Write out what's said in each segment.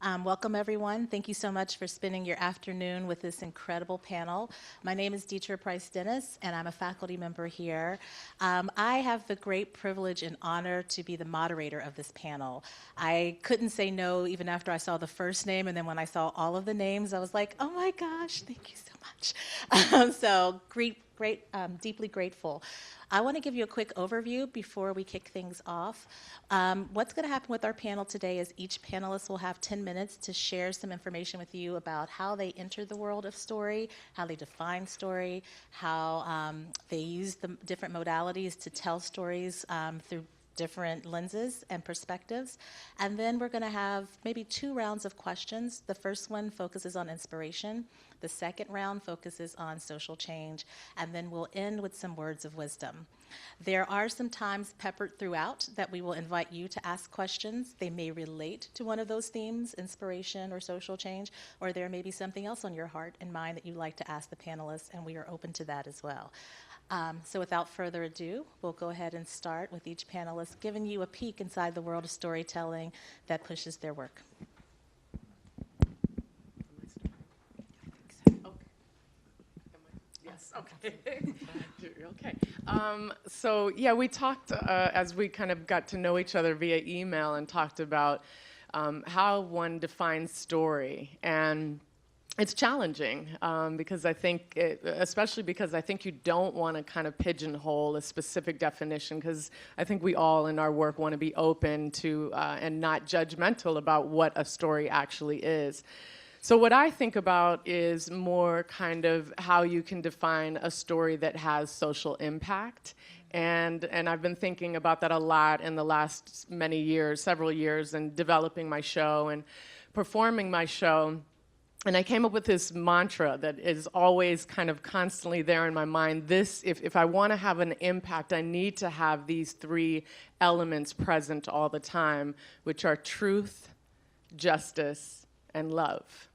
Welcome, everyone. Thank you so much for spending your afternoon with this incredible panel. My name is Detra Price-Dennis, and I'm a faculty member here. I have the great privilege and honor to be the moderator of this panel. I couldn't say no even after I saw the first name, and then when I saw all of the names, I was like, oh my gosh, thank you so much. Deeply grateful. I want to give you a quick overview before we kick things off. What's going to happen with our panel today is each panelist will have 10 minutes to share some information with you about how they enter the world of story, how they define story, how they use the different modalities to tell stories through different lenses and perspectives. And then we're going to have maybe 2 rounds of questions. The first one focuses on inspiration. The second round focuses on social change. And then we'll end with some words of wisdom. There are some times peppered throughout that we will invite you to ask questions. They may relate to one of those themes, inspiration or social change, or there may be something else on your heart and mind that you'd like to ask the panelists, and we are open to that as well. So without further ado, we'll go ahead and start with each panelist giving you a peek inside the world of storytelling that pushes their work. Yes, okay. Okay. So yeah, we talked as we kind of got to know each other via email and talked about how one defines story. And it's challenging because I think, especially because I think you don't want to kind of pigeonhole a specific definition, because I think we all in our work want to be open to and not judgmental about what a story actually is. So what I think about is more kind of how you can define a story that has social impact. And I've been thinking about that a lot in the last many years, several years, and developing my show and performing my show. And I came up with this mantra that is always kind of constantly there in my mind. If I want to have an impact, I need to have these 3 elements present all the time, which are truth, justice, and love.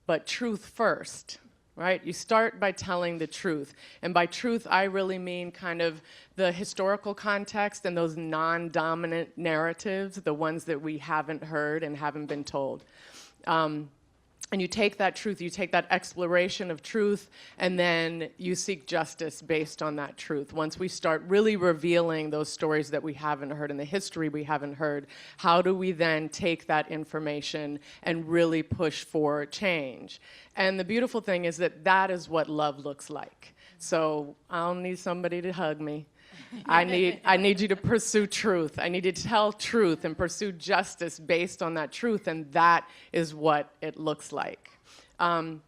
But truth first, right? You start by telling the truth. And by truth, I really mean kind of the historical context and those non-dominant narratives, the ones that we haven't heard and haven't been told. And you take that truth, you take that exploration of truth, and then you seek justice based on that truth. Once we start really revealing those stories that we haven't heard and the history we haven't heard, how do we then take that information and really push for change? And the beautiful thing is that that is what love looks like. So I don't need somebody to hug me. I need you to pursue truth. I need you to tell truth and pursue justice based on that truth, and that is what it looks like. And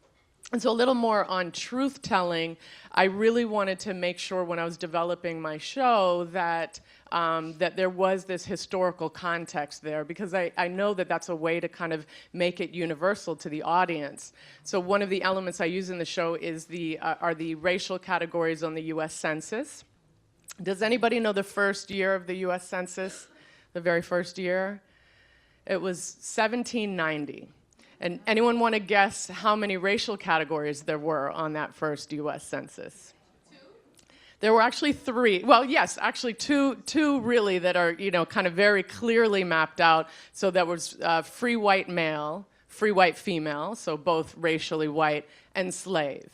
so a little more on truth-telling, I really wanted to make sure when I was developing my show that there was this historical context there, because I know that that's a way to kind of make it universal to the audience. So one of the elements I use in the show is are the racial categories on the U.S. Census. Does anybody know the first year of the U.S. Census? The very first year? It was 1790. And anyone want to guess how many racial categories there were on that first U.S. Census? 2? There were actually 3. Well, yes, actually two really that are, kind of very clearly mapped out. So there was free white male, free white female, so both racially white, and slave.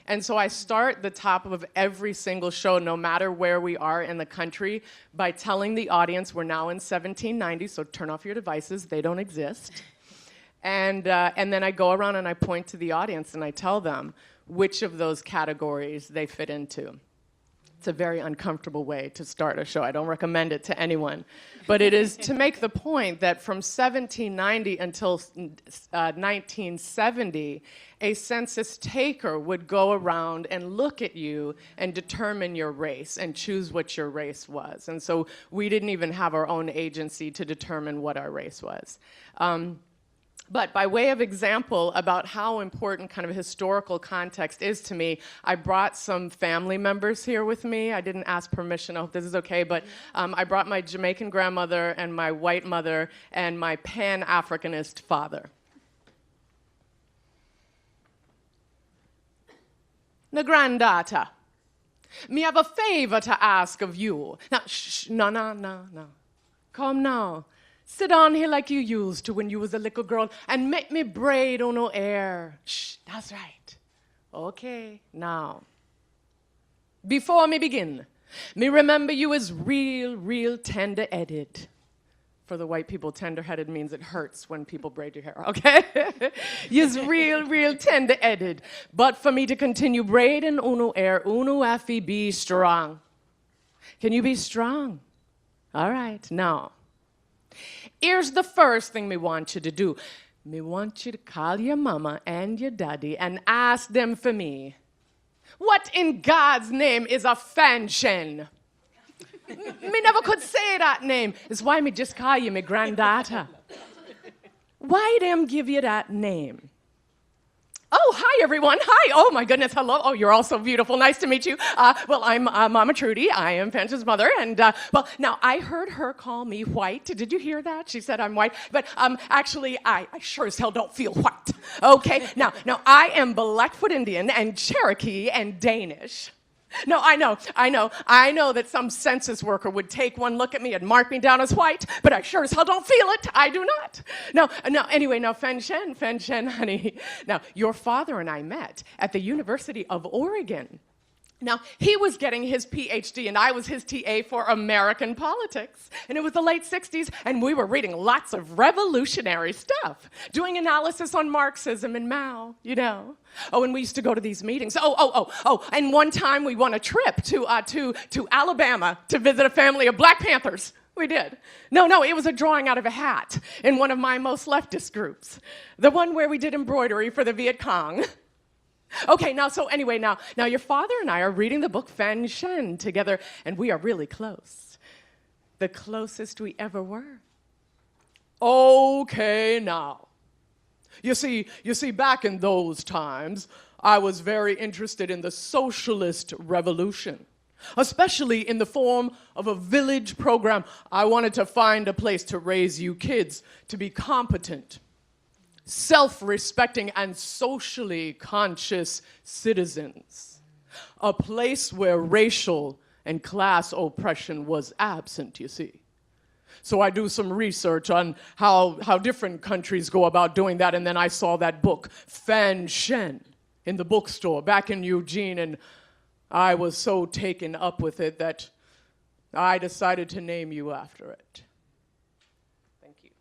And so I start the top of every single show, no matter where we are in the country, by telling the audience we're now in 1790, so turn off your devices, they don't exist. And then I go around and I point to the audience and I tell them which of those categories they fit into. It's a very uncomfortable way to start a show. I don't recommend it to anyone. But it is to make the point that from 1790 until 1970, a census taker would go around and look at you and determine your race and choose what your race was. And so we didn't even have our own agency to determine what our race was. But by way of example about how important kind of historical context is to me, I brought some family members here with me. I didn't ask permission. I hope this is okay. But I brought my Jamaican grandmother and my white mother and my Pan-Africanist father. The granddaughter, me have a favor to ask of you. Now, shh, no. Come now. Sit on here like you used to when you was a little girl and make me braid on no air. Shh, that's right. Okay, now. Before me begin, me remember you as real tender-headed. For the white people, tender-headed means it hurts when people braid your hair, okay? You's real tender-headed. But for me to continue braiding uno air, uno afi be strong. Can you be strong? All right, now. Here's the first thing me want you to do. Me want you to call your mama and your daddy and ask them for me. What in God's name is a Fanshen? Me never could say that name. It's why me just call you me granddaughter. Why them give you that name? Oh, hi, everyone. Hi. Oh, my goodness. Hello. Oh, you're all so beautiful. Nice to meet you. Well, I'm Mama Trudy. I am Fanshen's mother. And, well, now, I heard her call me white. Did you hear that? She said I'm white. But, actually, I sure as hell don't feel white. Okay? Now, I am Blackfoot Indian and Cherokee and Danish. No, I know that some census worker would take one look at me and mark me down as white, but I sure as hell don't feel it. I do not. Anyway, Fanshen, honey. Now, your father and I met at the University of Oregon. Now, he was getting his PhD, and I was his TA for American politics. And it was the late 60s, and we were reading lots of revolutionary stuff, doing analysis on Marxism and Mao, you know. Oh, and we used to go to these meetings. And one time we won a trip to Alabama to visit a family of Black Panthers. We did. No, it was a drawing out of a hat in one of my most leftist groups, the one where we did embroidery for the Viet Cong. Okay, now your father and I are reading the book Fanshen together, and we are really close. The closest we ever were. Okay, now. You see, back in those times, I was very interested in the socialist revolution, especially in the form of a village program. I wanted to find a place to raise you kids to be competent, self-respecting, and socially conscious citizens. A place where racial and class oppression was absent, you see. So I do some research on how different countries go about doing that, and then I saw that book, Fanshen, in the bookstore back in Eugene, and I was so taken up with it that I decided to name you after it. Thank you.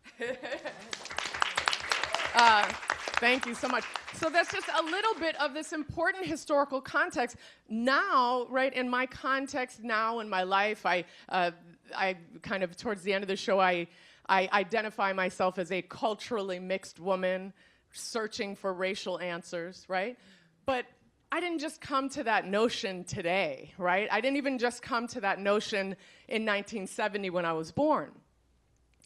Thank you so much. So that's just a little bit of this important historical context. Now, right, in my context now in my life, I kind of, towards the end of the show, I identify myself as a culturally mixed woman searching for racial answers, right? But I didn't just come to that notion today, right? I didn't even just come to that notion in 1970 when I was born.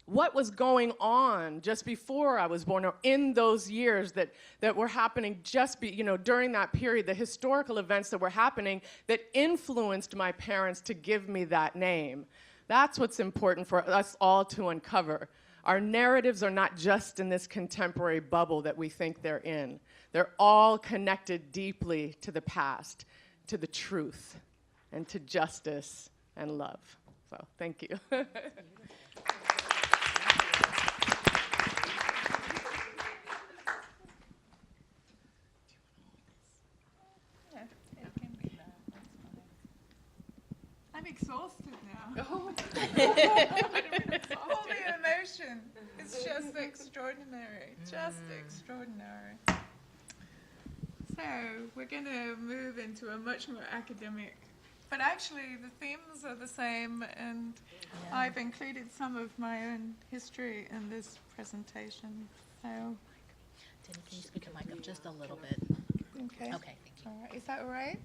What was going on just before I was born, or in those years that were happening during that period, the historical events that were happening that influenced my parents to give me that name. That's what's important for us all to uncover. Our narratives are not just in this contemporary bubble that we think they're in. They're all connected deeply to the past, to the truth, and to justice and love. So, thank you. I'm exhausted now. Oh. All the emotion. It's just extraordinary. Just extraordinary. So we're going to move into a much more academic, but actually the themes are the same, and I've included some of my own history in this presentation. So, Denny, can you speak your mic up just a little bit? okay. Okay, thank you. All right. Is that all right?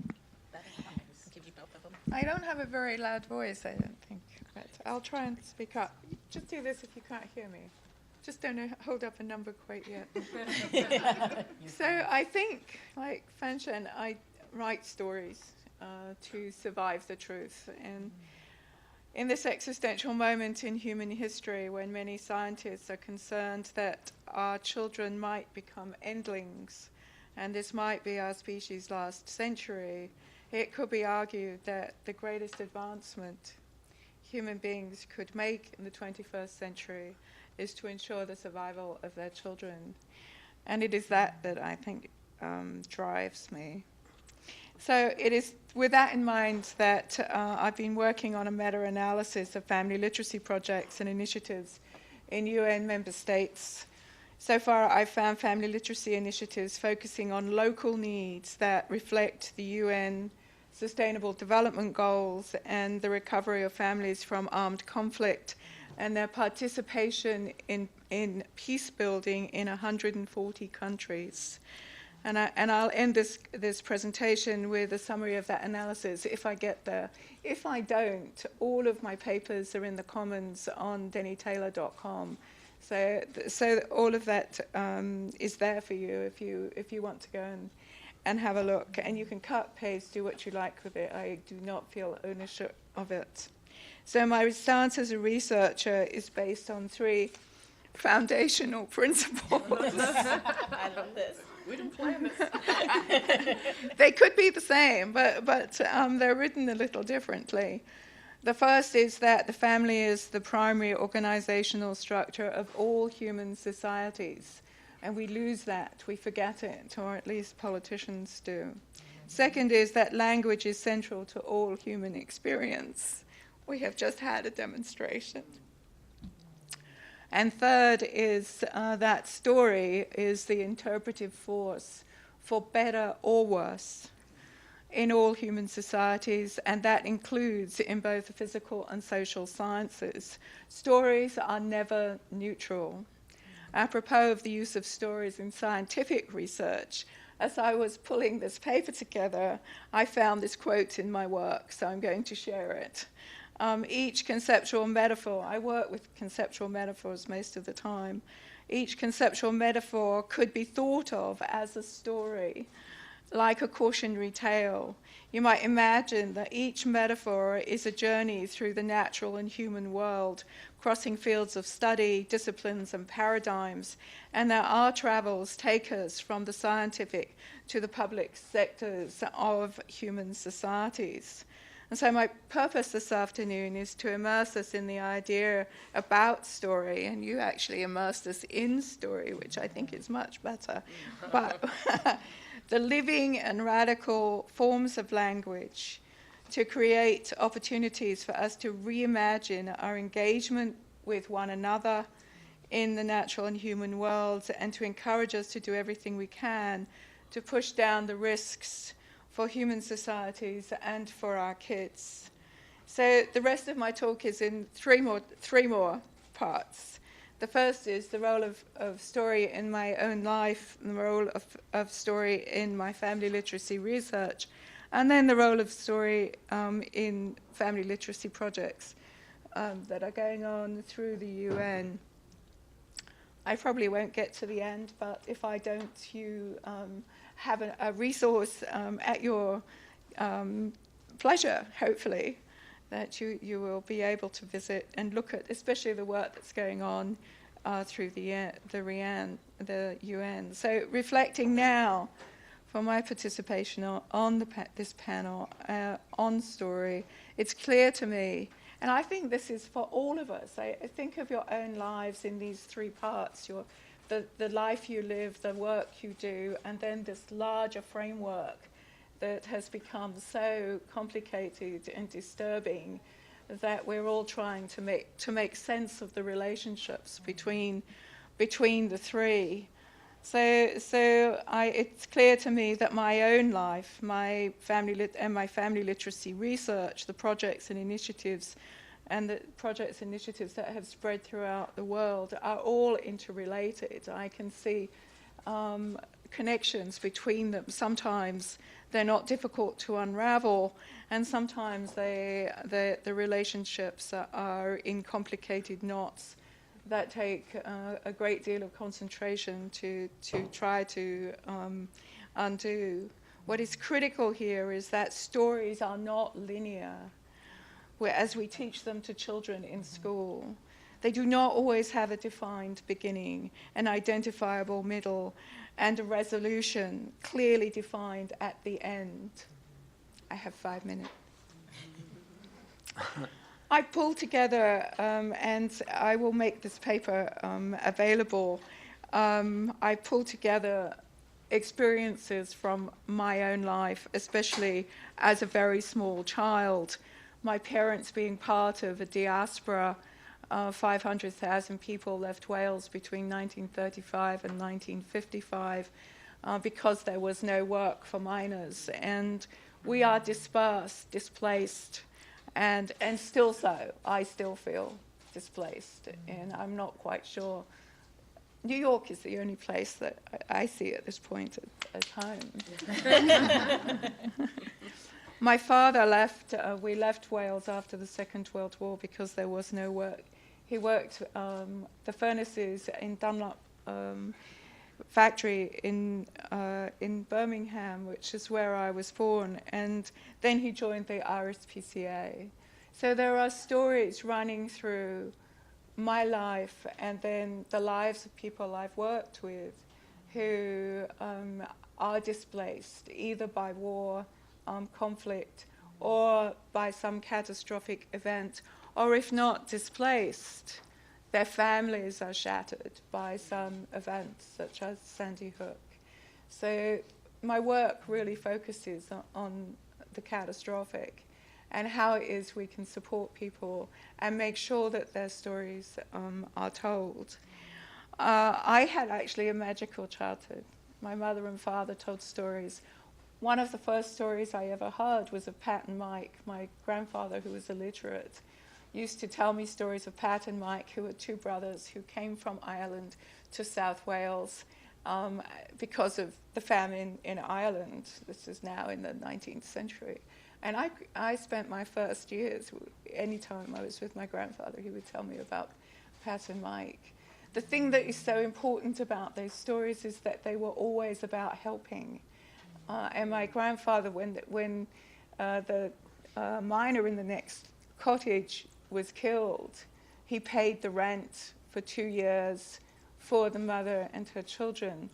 That is fine. I'll give you both of them. I don't have a very loud voice, I don't think, but I'll try and speak up. Just do this if you can't hear me. Just don't hold up a number quite yet. So I think, like Fanshen, I write stories to survive the truth. And in this existential moment in human history, when many scientists are concerned that our children might become endlings, and this might be our species' last century, it could be argued that the greatest advancement human beings could make in the 21st century is to ensure the survival of their children. And it is that I think drives me. So it is with that in mind that I've been working on a meta-analysis of family literacy projects and initiatives in UN member states. So far, I've found family literacy initiatives focusing on local needs that reflect the UN Sustainable Development Goals and the recovery of families from armed conflict and their participation in peace building in 140 countries. And I'll end this presentation with a summary of that analysis if I get there. If I don't, all of my papers are in the Commons on dennytaylor.com. So all of that is there for you if you want to go and have a look. And you can cut, paste, do what you like with it. I do not feel ownership of it. So my stance as a researcher is based on 3 foundational principles. I love this. We didn't plan this. They could be the same, but they're written a little differently. The first is that the family is the primary organizational structure of all human societies. And we lose that, we forget it, or at least politicians do. Second is that language is central to all human experience. We have just had a demonstration. And third is that story is the interpretive force for better or worse in all human societies, and that includes in both the physical and social sciences. Stories are never neutral. Apropos of the use of stories in scientific research, as I was pulling this paper together, I found this quote in my work, so I'm going to share it. Each conceptual metaphor, I work with conceptual metaphors most of the time, each conceptual metaphor could be thought of as a story, like a cautionary tale. You might imagine that each metaphor is a journey through the natural and human world, crossing fields of study, disciplines, and paradigms, and that our travels take us from the scientific to the public sectors of human societies. And so my purpose this afternoon is to immerse us in the idea about story, and you actually immersed us in story, which I think is much better. But the living and radical forms of language to create opportunities for us to reimagine our engagement with one another in the natural and human world, and to encourage us to do everything we can to push down the risks for human societies and for our kids. So the rest of my talk is in three more parts. The first is the role of story in my own life, and the role of story in my family literacy research, and then the role of story in family literacy projects that are going on through the UN. I probably won't get to the end, but if I don't, you have a resource at your pleasure, hopefully, that you will be able to visit and look at, especially the work that's going on through the UN. So reflecting now for my participation on this panel on story, it's clear to me, and I think this is for all of us. I think of your own lives in these 3 parts, the life you live, the work you do, and then this larger framework that has become so complicated and disturbing that we're all trying to make sense of the relationships between the 3. So it's clear to me that my own life, my family literacy research, the projects and initiatives, and the projects and initiatives that have spread throughout the world are all interrelated. I can see connections between them. Sometimes they're not difficult to unravel, and sometimes the relationships are in complicated knots that take a great deal of concentration to try to undo. What is critical here is that stories are not linear, as we teach them to children in school. They do not always have a defined beginning, an identifiable middle, and a resolution clearly defined at the end. I have 5 minutes. I pulled together, and I will make this paper available. I pulled together experiences from my own life, especially as a very small child. My parents being part of a diaspora, 500,000 people left Wales between 1935 and 1955 because there was no work for miners. And we are dispersed, displaced, and still so. I still feel displaced, and I'm not quite sure. New York is the only place that I see at this point as home. My father left, we left Wales after the Second World War because there was no work. He worked the furnaces in Dunlop factory in Birmingham, which is where I was born, and then he joined the RSPCA. So there are stories running through my life and then the lives of people I've worked with who are displaced either by war, conflict, or by some catastrophic event, or if not displaced, their families are shattered by some event such as Sandy Hook. So my work really focuses on the catastrophic and how it is we can support people and make sure that their stories are told. I had actually a magical childhood. My mother and father told stories. One of the first stories I ever heard was of Pat and Mike. My grandfather, who was illiterate, used to tell me stories of Pat and Mike, who were two brothers who came from Ireland to South Wales because of the famine in Ireland. This is now in the 19th century. And I spent my first years, any time I was with my grandfather, he would tell me about Pat and Mike. The thing that is so important about those stories is that they were always about helping. And my grandfather, when the miner in the next cottage was killed, he paid the rent for 2 years for the mother and her children.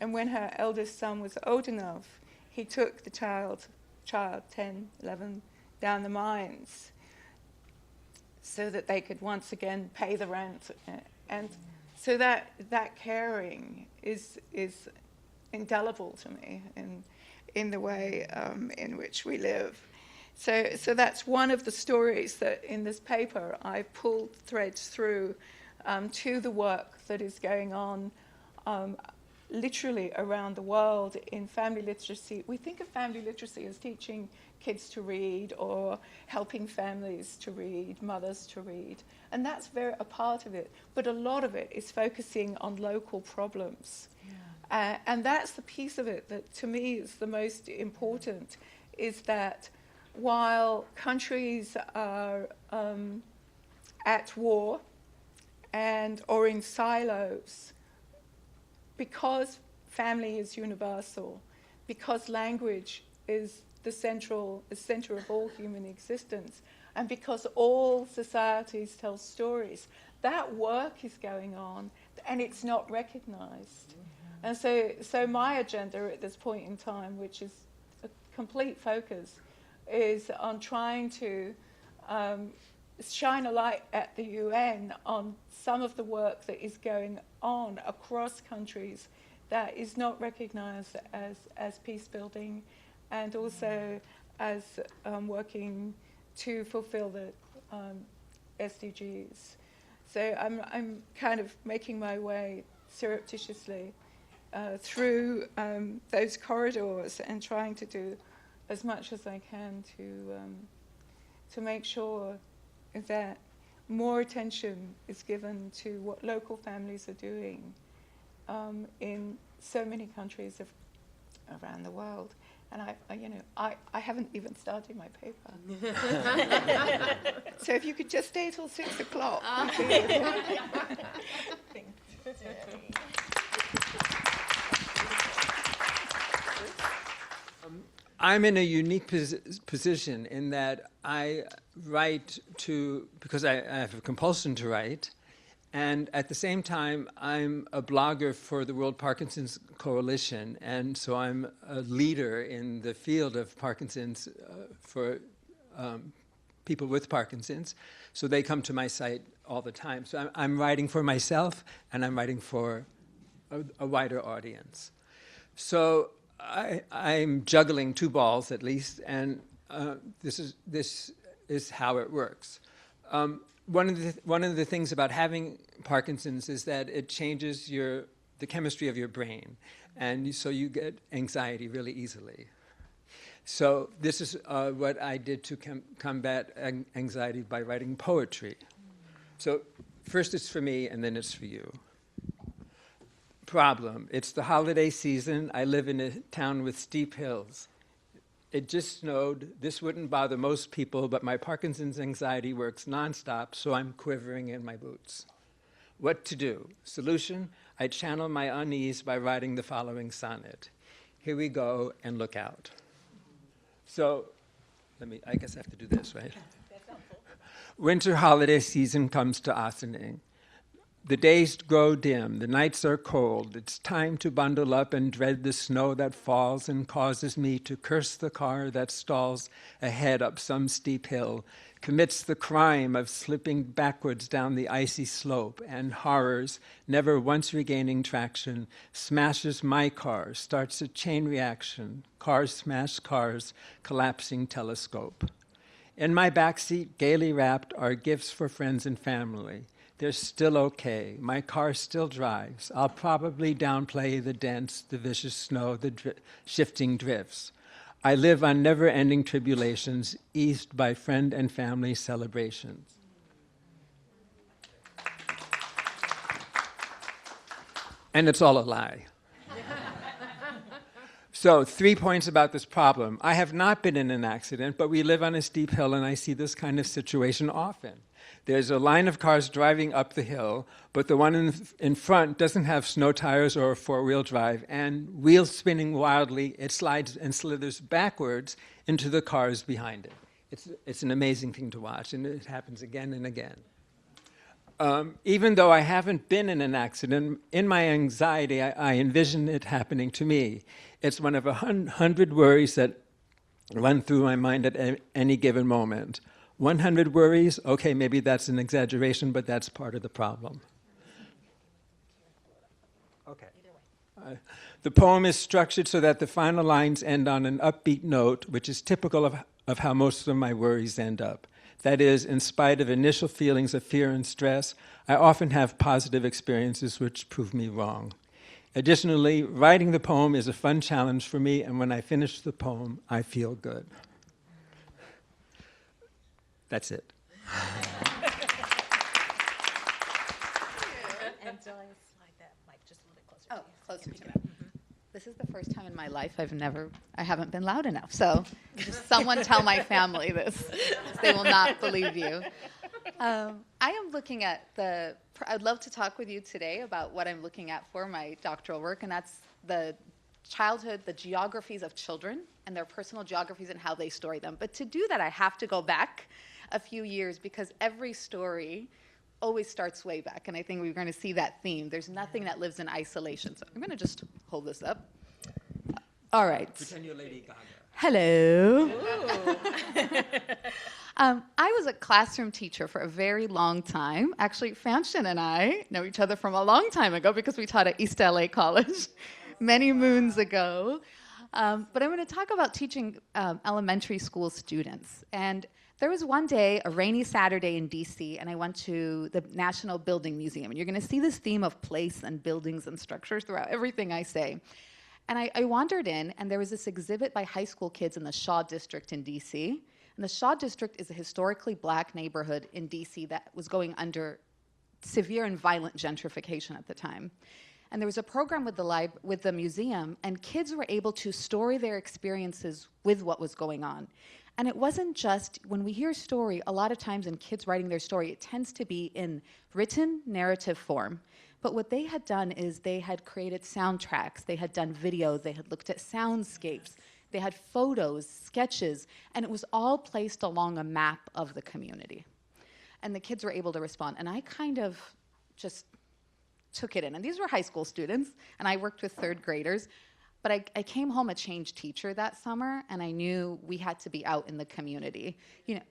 And when her eldest son was old enough, he took the child 10, 11, down the mines so that they could once again pay the rent. And so that caring is indelible to me in the way in which we live. So that's one of the stories that in this paper I pulled threads through to the work that is going on literally around the world in family literacy. We think of family literacy as teaching kids to read or helping families to read, mothers to read. And that's a part of it. But a lot of it is focusing on local problems. Yeah. And that's the piece of it that to me is the most important, is that while countries are at war or in silos, because family is universal, because language is the center of all human existence, and because all societies tell stories, that work is going on and it's not recognized. Mm-hmm. And so my agenda at this point in time, which is a complete focus, is on trying to shine a light at the UN on some of the work that is going on across countries that is not recognized as peace building and also as working to fulfill the SDGs. So I'm kind of making my way surreptitiously through those corridors and trying to do as much as I can to make sure that more attention is given to what local families are doing in so many countries around the world. And I haven't even started my paper. So if you could just stay till 6 o'clock. I'm in a unique position in that I write because I have a compulsion to write, and at the same time I'm a blogger for the World Parkinson's Coalition, and so I'm a leader in the field of Parkinson's for people with Parkinson's, so they come to my site all the time. So I'm writing for myself, and I'm writing for a wider audience. So I'm juggling two balls at least, and this is how it works. One of the things about having Parkinson's is that it changes the chemistry of your brain, and so you get anxiety really easily. So this is what I did to combat anxiety by writing poetry. So first it's for me, and then it's for you. Problem: it's the holiday season. I live in a town with steep hills. It just snowed. This wouldn't bother most people, but my Parkinson's anxiety works nonstop, so I'm quivering in my boots. What to do? Solution: I channel my unease by writing the following sonnet. Here we go, and look out. So, I guess I have to do this, right? Winter holiday season comes to Ossining. The days grow dim, the nights are cold. It's time to bundle up and dread the snow that falls and causes me to curse the car that stalls ahead up some steep hill, commits the crime of slipping backwards down the icy slope, and horrors, never once regaining traction, smashes my car, starts a chain reaction, cars smash cars, collapsing telescope. In my backseat, gaily wrapped, are gifts for friends and family. They're still okay. My car still drives. I'll probably downplay the dents, the vicious snow, the shifting drifts. I live on never-ending tribulations, eased by friend and family celebrations. And it's all a lie. So 3 points about this problem. I have not been in an accident, but we live on a steep hill, and I see this kind of situation often. There's a line of cars driving up the hill, but the one in front doesn't have snow tires or a four-wheel drive, and wheels spinning wildly, it slides and slithers backwards into the cars behind it. It's an amazing thing to watch, and it happens again and again. Even though I haven't been in an accident, in my anxiety, I envision it happening to me. It's one of 100 worries that run through my mind at any given moment. 100 worries, okay, maybe that's an exaggeration, but that's part of the problem. Okay. The poem is structured so that the final lines end on an upbeat note, which is typical of how most of my worries end up. That is, in spite of initial feelings of fear and stress, I often have positive experiences which prove me wrong. Additionally, writing the poem is a fun challenge for me, and when I finish the poem, I feel good. That's it. And slide that mic just a little bit closer. Oh, closer to me. This is the first time in my life I haven't been loud enough. So just someone tell my family this. They will not believe you. I am looking at I'd love to talk with you today about what I'm looking at for my doctoral work, and that's the geographies of children and their personal geographies and how they story them. But to do that, I have to go back a few years because every story always starts way back, and I think we're going to see that theme. There's nothing that lives in isolation. So I'm going to just hold this up. All right. Pretend you're Lady Gaga. Hello. I was a classroom teacher for a very long time. Actually, Fanshen and I know each other from a long time ago because we taught at East LA College many moons ago. But I'm going to talk about teaching elementary school students. And there was one day, a rainy Saturday in DC, and I went to the National Building Museum. And you're going to see this theme of place and buildings and structures throughout everything I say. And I wandered in, and there was this exhibit by high school kids in the Shaw District in DC. And the Shaw District is a historically black neighborhood in DC that was going under severe and violent gentrification at the time. And there was a program with the museum, and kids were able to story their experiences with what was going on. And it wasn't just, when we hear story, a lot of times in kids writing their story, it tends to be in written narrative form. But what they had done is they had created soundtracks, they had done videos, they had looked at soundscapes, they had photos, sketches, and it was all placed along a map of the community. And the kids were able to respond. And I kind of just took it in. And these were high school students, and I worked with third graders. But I came home a changed teacher that summer, and I knew we had to be out in the community. You know,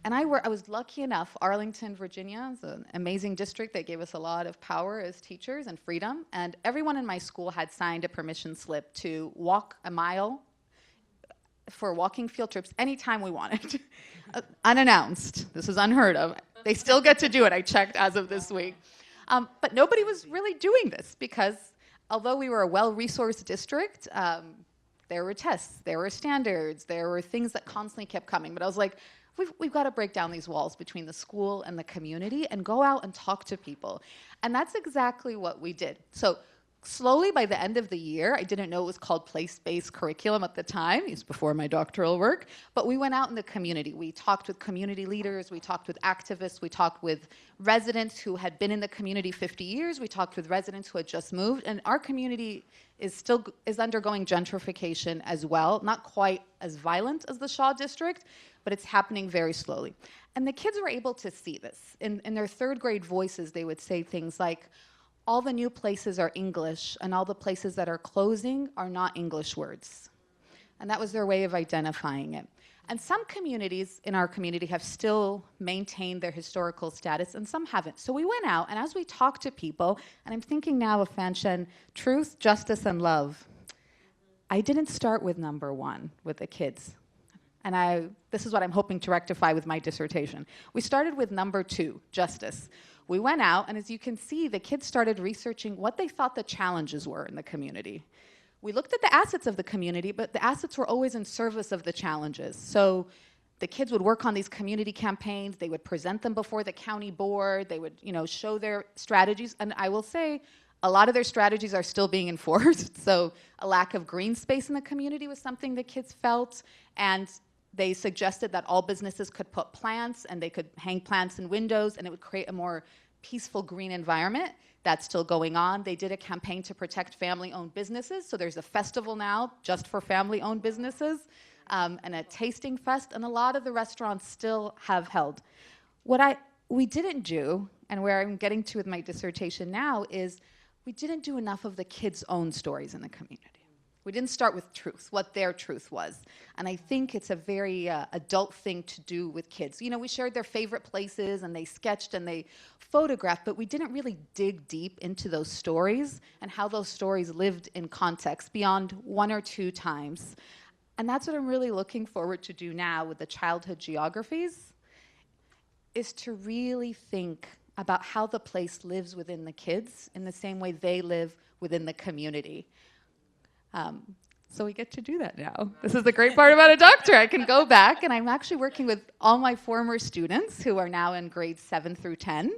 And I was lucky enough, Arlington, Virginia is an amazing district that gave us a lot of power as teachers and freedom. And everyone in my school had signed a permission slip to walk a mile for walking field trips anytime we wanted, unannounced. This is unheard of. They still get to do it, I checked as of this week. But nobody was really doing this because although we were a well-resourced district, there were tests, there were standards, there were things that constantly kept coming. But I was like, we've got to break down these walls between the school and the community and go out and talk to people. And that's exactly what we did. So slowly, by the end of the year, I didn't know it was called place-based curriculum at the time. It was before my doctoral work. But we went out in the community. We talked with community leaders. We talked with activists. We talked with residents who had been in the community 50 years. We talked with residents who had just moved. And our community is undergoing gentrification as well. Not quite as violent as the Shaw District, but it's happening very slowly. And the kids were able to see this. In their third grade voices, they would say things like, all the new places are English, and all the places that are closing are not English words. And that was their way of identifying it. And some communities in our community have still maintained their historical status, and some haven't. So we went out, and as we talked to people, and I'm thinking now of Fanshen, truth, justice, and love. I didn't start with number one with the kids. And this is what I'm hoping to rectify with my dissertation. We started with number two, justice. We went out, and as you can see, the kids started researching what they thought the challenges were in the community. We looked at the assets of the community, but the assets were always in service of the challenges. So the kids would work on these community campaigns. They would present them before the county board. They would, show their strategies. And I will say, a lot of their strategies are still being enforced. So a lack of green space in the community was something the kids felt. And they suggested that all businesses could put plants, and they could hang plants in windows, and it would create a more peaceful green environment. That's still going on. They did a campaign to protect family-owned businesses, so there's a festival now just for family-owned businesses, and a tasting fest, and a lot of the restaurants still have held. What we didn't do, and where I'm getting to with my dissertation now, is we didn't do enough of the kids' own stories in the community. We didn't start with truth, what their truth was. And I think it's a very adult thing to do with kids. We shared their favorite places, and they sketched and they photographed, but we didn't really dig deep into those stories and how those stories lived in context beyond one or two times. And that's what I'm really looking forward to do now with the childhood geographies, is to really think about how the place lives within the kids in the same way they live within the community. So we get to do that now. This is the great part about a doctor. I can go back, and I'm actually working with all my former students who are now in grades 7 through 10.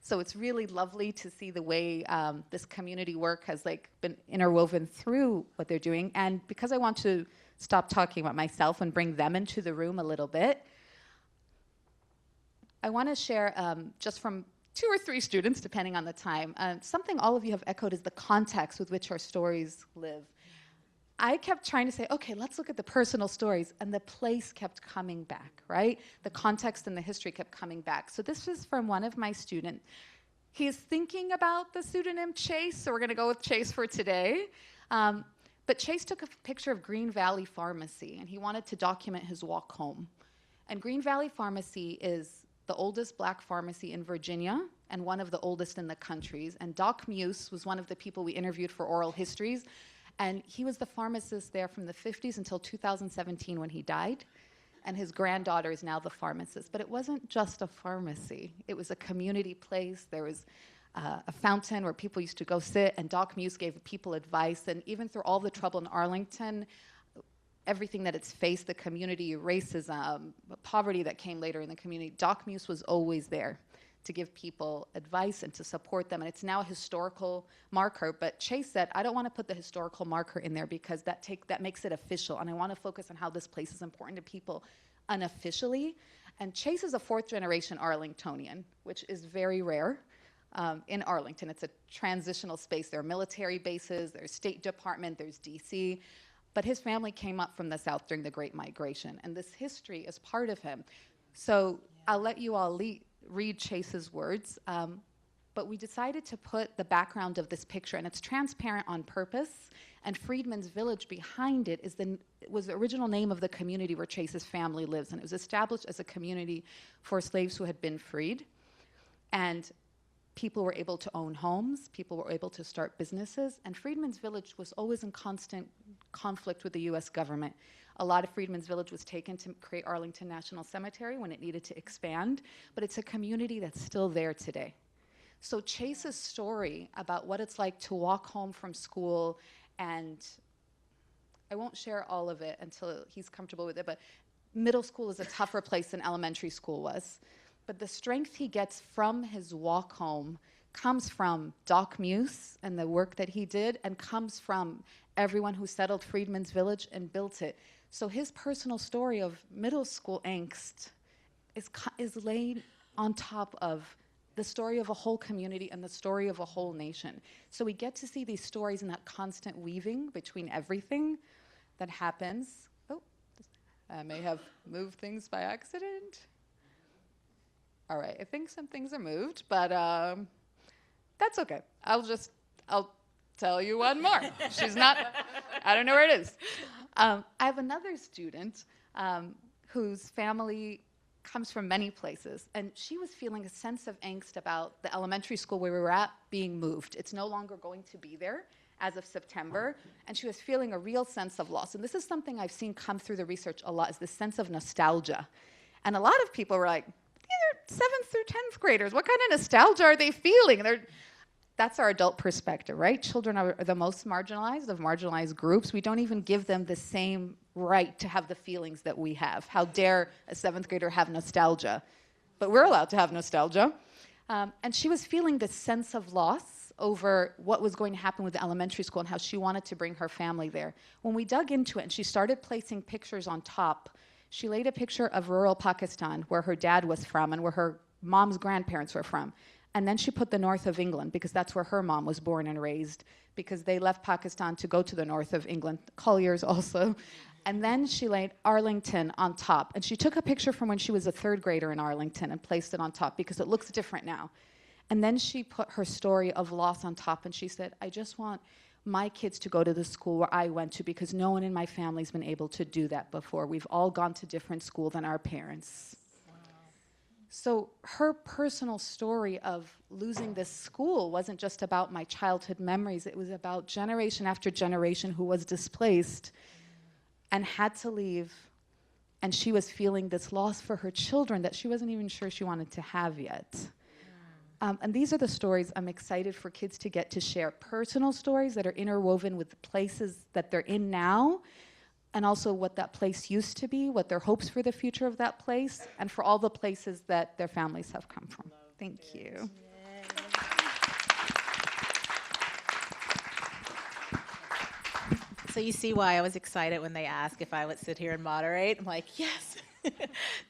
So it's really lovely to see the way this community work has been interwoven through what they're doing. And because I want to stop talking about myself and bring them into the room a little bit, I want to share just from 2 or 3 students, depending on the time, something all of you have echoed is the context with which our stories live. I kept trying to say, okay, let's look at the personal stories, and the place kept coming back, right? The context and the history kept coming back. So this was from one of my students. He is thinking about the pseudonym Chase, so we're going to go with Chase for today. But Chase took a picture of Green Valley Pharmacy, and he wanted to document his walk home. And Green Valley Pharmacy is the oldest black pharmacy in Virginia and one of the oldest in the country. And Doc Muse was one of the people we interviewed for oral histories. And he was the pharmacist there from the 50s until 2017 when he died. And his granddaughter is now the pharmacist. But it wasn't just a pharmacy. It was a community place. There was a fountain where people used to go sit, and Doc Muse gave people advice. And even through all the trouble in Arlington, everything that it's faced, the community, racism, poverty that came later in the community, Doc Muse was always there to give people advice and to support them. And it's now a historical marker. But Chase said, I don't want to put the historical marker in there because that makes it official. And I want to focus on how this place is important to people unofficially. And Chase is a 4th-generation Arlingtonian, which is very rare in Arlington. It's a transitional space. There are military bases, there's State Department, there's DC. But his family came up from the South during the Great Migration. And this history is part of him. So I'll let you all read Chase's words. But but we decided to put the background of this picture, and it's transparent on purpose, and Freedman's Village behind it was the original name of the community where Chase's family lives, and it was established as a community for slaves who had been freed. And people were able to own homes, people were able to start businesses, and Freedman's Village was always in constant conflict with the US government. A lot of Freedman's Village was taken to create Arlington National Cemetery when it needed to expand, but it's a community that's still there today. So Chase's story about what it's like to walk home from school, and I won't share all of it until he's comfortable with it, but middle school is a tougher place than elementary school was. But the strength he gets from his walk home comes from Doc Muse and the work that he did, and comes from everyone who settled Freedman's Village and built it. So his personal story of middle school angst is laid on top of the story of a whole community and the story of a whole nation. So we get to see these stories and that constant weaving between everything that happens. Oh, I may have moved things by accident. All right, I think some things are moved, but that's okay. I'll tell you one more. She's not, I don't know where it is. I have another student whose family comes from many places, and she was feeling a sense of angst about the elementary school where we were at being moved. It's no longer going to be there as of September, and she was feeling a real sense of loss. And this is something I've seen come through the research a lot, is this sense of nostalgia. And a lot of people were like, these are 7th through 10th graders. What kind of nostalgia are they feeling? That's our adult perspective, right? Children are the most marginalized of marginalized groups. We don't even give them the same right to have the feelings that we have. How dare a 7th grader have nostalgia? But we're allowed to have nostalgia. And she was feeling this sense of loss over what was going to happen with the elementary school and how she wanted to bring her family there. When we dug into it and she started placing pictures on top, she laid a picture of rural Pakistan, where her dad was from and where her mom's grandparents were from. And then she put the north of England, because that's where her mom was born and raised, because they left Pakistan to go to the north of England, Colliers also. And then she laid Arlington on top. And she took a picture from when she was a 3rd grader in Arlington and placed it on top, because it looks different now. And then she put her story of loss on top, and she said, I just want my kids to go to the school where I went to, because no one in my family's been able to do that before. We've all gone to different school than our parents. Wow. So her personal story of losing this school wasn't just about my childhood memories. It was about generation after generation who was displaced and had to leave, and she was feeling this loss for her children that she wasn't even sure she wanted to have yet. And these are the stories I'm excited for kids to get to share. Personal stories that are interwoven with the places that they're in now, and also what that place used to be, what their hopes for the future of that place, and for all the places that their families have come from. Thank you. So you see why I was excited when they asked if I would sit here and moderate. I'm like, yes.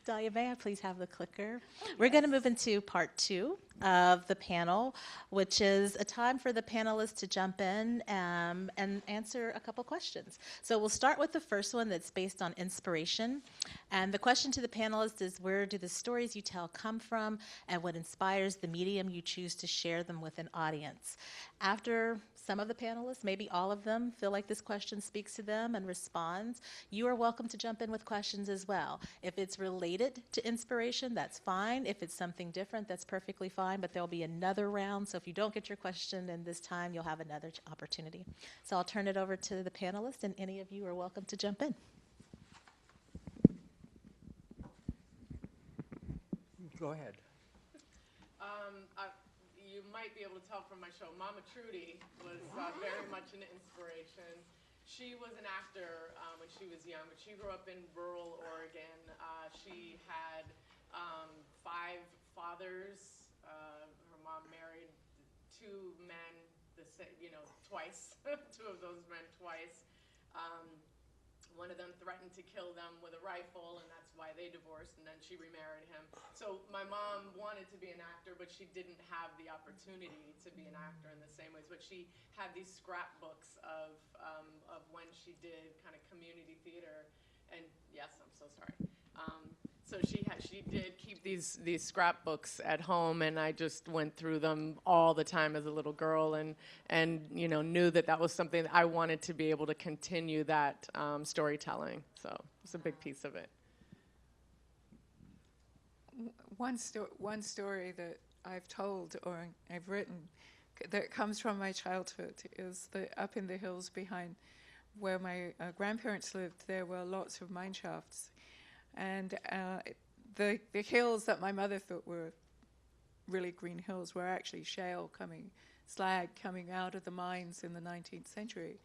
Dahlia, may I please have the clicker? We're going to move into part 2 of the panel, which is a time for the panelists to jump in and answer a couple questions. So we'll start with the first one that's based on inspiration. And the question to the panelists is, where do the stories you tell come from, and what inspires the medium you choose to share them with an audience? After some of the panelists, maybe all of them, feel like this question speaks to them and responds, you are welcome to jump in with questions as well. If it's related to inspiration, that's fine. If it's something different, that's perfectly fine, but there'll be another round. So if you don't get your question in this time, you'll have another opportunity. So I'll turn it over to the panelists, and any of you are welcome to jump in. Go ahead. You might be able to tell from my show, Mama Trudy was very much an inspiration. She was an actor when she was young, but she grew up in rural Oregon. She had 5 fathers. Her mom married 2 men, twice. 2 of those men twice. One of them threatened to kill them with a rifle, and that's why they divorced, and then she remarried him. So my mom wanted to be an actor, but she didn't have the opportunity to be an actor in the same ways. But she had these scrapbooks of when she did kind of community theater. And yes, I'm so sorry. So she did keep these scrapbooks at home, and I just went through them all the time as a little girl, and you know, knew that that was something that I wanted to be able to continue that storytelling. So it's a big piece of it. One story that I've told or I've written that comes from my childhood is that up in the hills behind where my grandparents lived, there were lots of Mineshafts. And the hills that my mother thought were really green hills were actually slag coming out of the mines in the 19th century.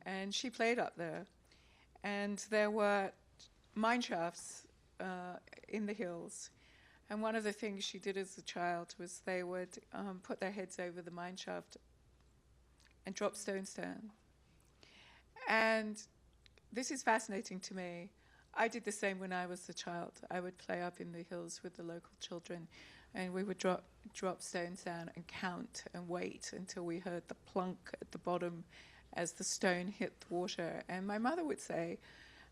And she played up there. And there were Mineshafts in the hills. And one of the things she did as a child was they would put their heads over the mineshaft and drop stones down. And this is fascinating to me. I did the same when I was a child. I would play up in the hills with the local children, and we would drop stones down and count and wait until we heard the plunk at the bottom as the stone hit the water. And my mother would say,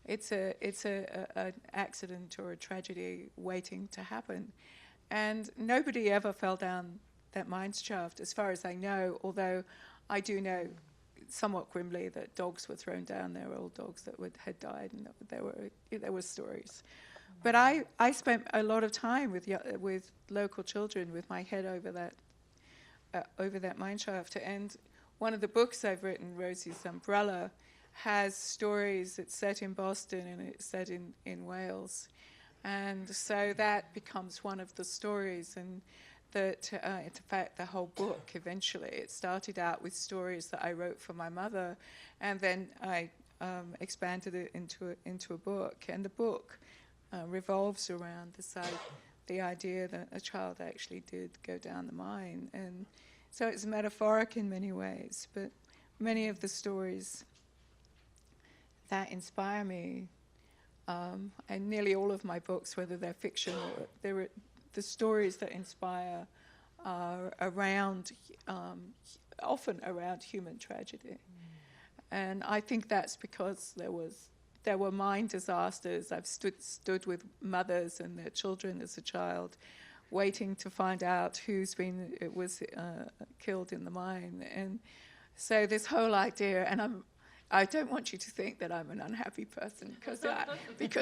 it's an accident or a tragedy waiting to happen. And nobody ever fell down that mine shaft, as far as I know, although I do know somewhat grimly that dogs were thrown down there, old dogs that had died, and there were stories. But I spent a lot of time with local children with my head over that mine shaft. And one of the books I've written, Rosie's Umbrella, has stories. It's set in Boston and it's set in Wales. And so that becomes one of the stories, and that in fact the whole book eventually, it started out with stories that I wrote for my mother, and then I expanded it into a book. And the book revolves around the idea that a child actually did go down the mine. And so it's metaphoric in many ways, but many of the stories that inspire me, and nearly all of my books, whether they're fiction or the stories that inspire, are around, often around human tragedy. And I think that's because there were mine disasters. I've stood with mothers and their children as a child, waiting to find out who's been killed in the mine. And so this whole idea, and I don't want you to think that I'm an unhappy person, because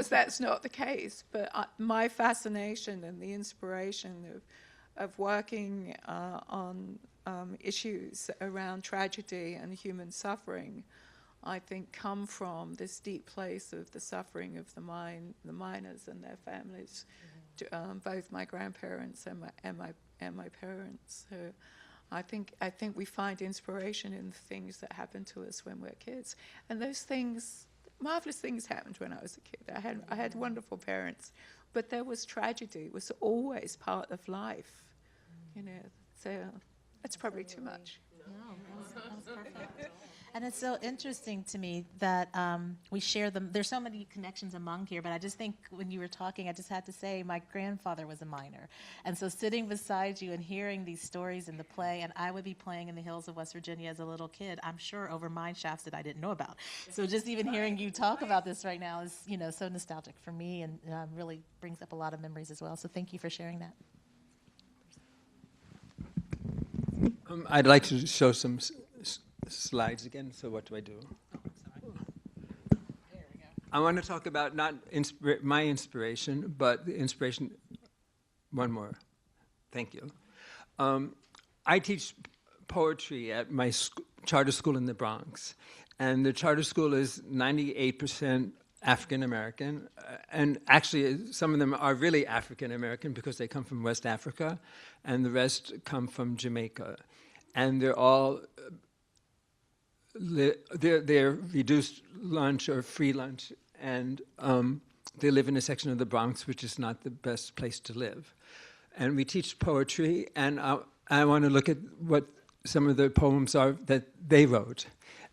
that's not the case. But my fascination and the inspiration of working on issues around tragedy and human suffering, I think, come from this deep place of the suffering of the miners and their families, both my grandparents and my parents. So I think we find inspiration in the things that happen to us when we're kids, and those things, marvelous things, happened when I was a kid. I had wonderful parents, but there was tragedy. It was always part of life, you know. So that's probably too much. No, that was perfect. And it's so interesting to me that we share them. There's so many connections among here, but I just think when you were talking, I just had to say my grandfather was a miner. And so sitting beside you and hearing these stories in the play, and I would be playing in the hills of West Virginia as a little kid, I'm sure over mine shafts that I didn't know about. So just even hearing you talk about this right now is, you know, so nostalgic for me, and really brings up a lot of memories as well. So thank you for sharing that. I'd like to show some slides again. So what do I do? I want to talk about not my inspiration, but the inspiration. One more. Thank you. I teach poetry at my charter school in the Bronx, and the charter school is 98% African American, and actually some of them are really African American because they come from West Africa, and the rest come from Jamaica, and they're all they're reduced lunch or free lunch, and they live in a section of the Bronx which is not the best place to live. And we teach poetry, and I want to look at what some of the poems are that they wrote.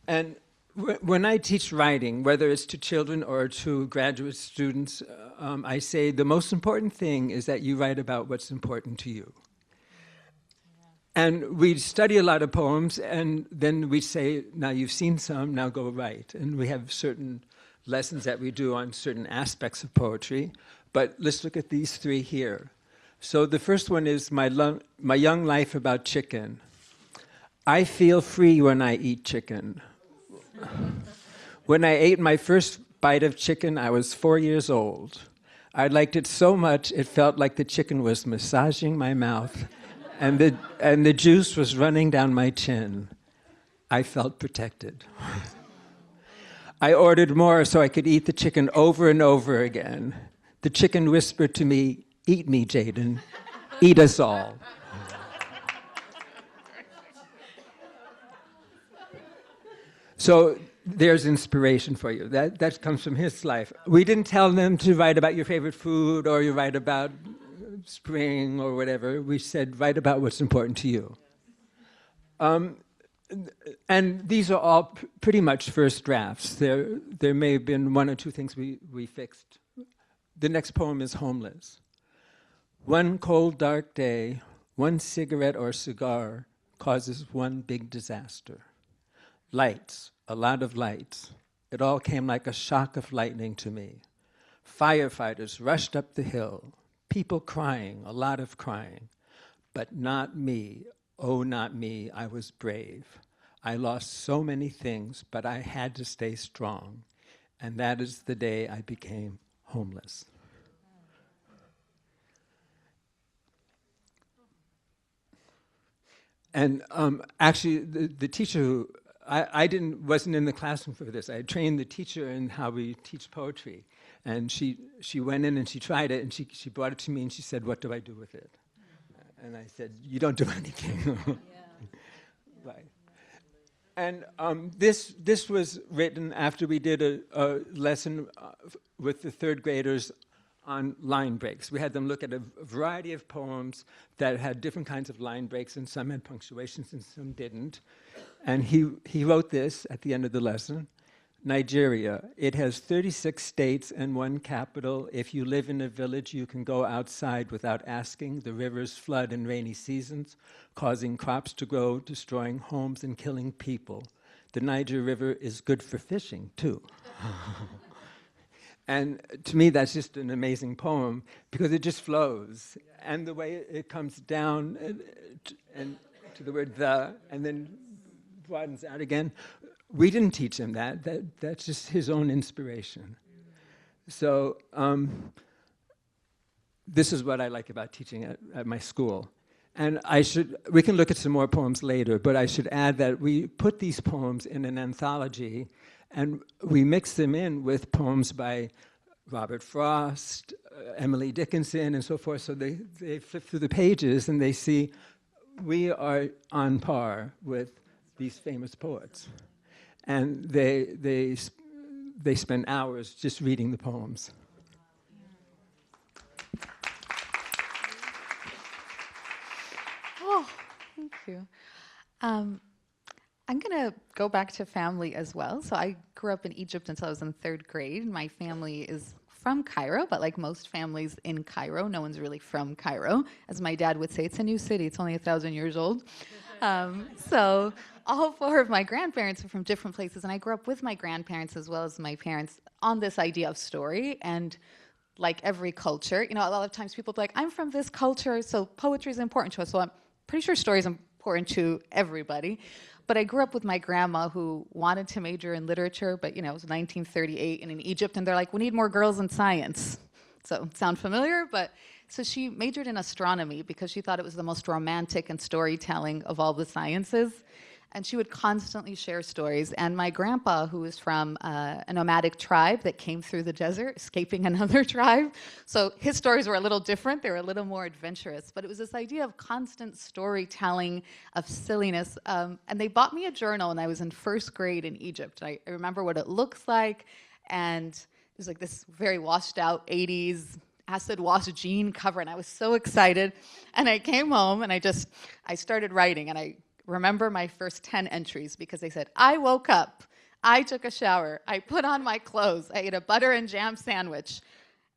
And when I teach writing, whether it's to children or to graduate students, I say the most important thing is that you write about what's important to you. And we study a lot of poems, and then we say, now you've seen some, now go write. And we have certain lessons that we do on certain aspects of poetry. But let's look at these three here. So the first one is my young life about chicken. I feel free when I eat chicken. When I ate my first bite of chicken, I was 4 years old. I liked it so much, it felt like the chicken was massaging my mouth, and the juice was running down my chin. I felt protected. I ordered more so I could eat the chicken over and over again. The chicken whispered to me, "Eat me, Jaden. Eat us all." So there's inspiration for you. That comes from his life. We didn't tell them to write about your favorite food or you write about spring or whatever. We said, write about what's important to you. And these are all pretty much first drafts. There may have been one or two things we fixed. The next poem is Homeless. One cold, dark day, one cigarette or cigar causes one big disaster. Lights, a lot of lights. It all came like a shock of lightning to me. Firefighters rushed up the hill. People crying, a lot of crying. But not me. Oh, not me. I was brave. I lost so many things, but I had to stay strong. And that is the day I became homeless. And actually, the teacher who I wasn't in the classroom for this. I trained the teacher in how we teach poetry. And she went in and she tried it, and she brought it to me and she said, "What do I do with it?" And I said, "You don't do anything." Right. And this was written after we did a lesson with the third graders on line breaks. We had them look at a variety of poems that had different kinds of line breaks, and some had punctuations and some didn't. And he wrote this at the end of the lesson. Nigeria, it has 36 states and one capital. If you live in a village, you can go outside without asking. The rivers flood in rainy seasons, causing crops to grow, destroying homes and killing people. The Niger River is good for fishing, too. And to me, that's just an amazing poem because it just flows. And the way it comes down and to the word the, and then broadens out again. We didn't teach him that. That's just his own inspiration. So this is what I like about teaching at my school. And we can look at some more poems later, but I should add that we put these poems in an anthology and we mix them in with poems by Robert Frost, Emily Dickinson, and so forth. So they flip through the pages and they see we are on par with these famous poets. And they spend hours just reading the poems. Oh, thank you. I'm going to go back to family as well. So I grew up in Egypt until I was in 3rd grade. My family is from Cairo, but like most families in Cairo, no one's really from Cairo. As my dad would say, it's a new city. It's only 1,000 years old. So all 4 of my grandparents are from different places, and I grew up with my grandparents as well as my parents on this idea of story. And like every culture, you know, a lot of times people be like, I'm from this culture, so poetry is important to us. So I'm pretty sure story is important to everybody. But I grew up with my grandma who wanted to major in literature, but you know, it was 1938 and in Egypt, and they're like, we need more girls in science. So sound familiar? But so she majored in astronomy because she thought it was the most romantic and storytelling of all the sciences. And she would constantly share stories. And my grandpa, who was from a nomadic tribe that came through the desert, escaping another tribe. So his stories were a little different. They were a little more adventurous. But it was this idea of constant storytelling, of silliness. And they bought me a journal when I was in 1st grade in Egypt. I remember what it looks like. And it was like this very washed out 80s acid wash jean cover. And I was so excited. And I came home and I started writing. And I remember my first 10 entries because they said, I woke up, I took a shower, I put on my clothes, I ate a butter and jam sandwich.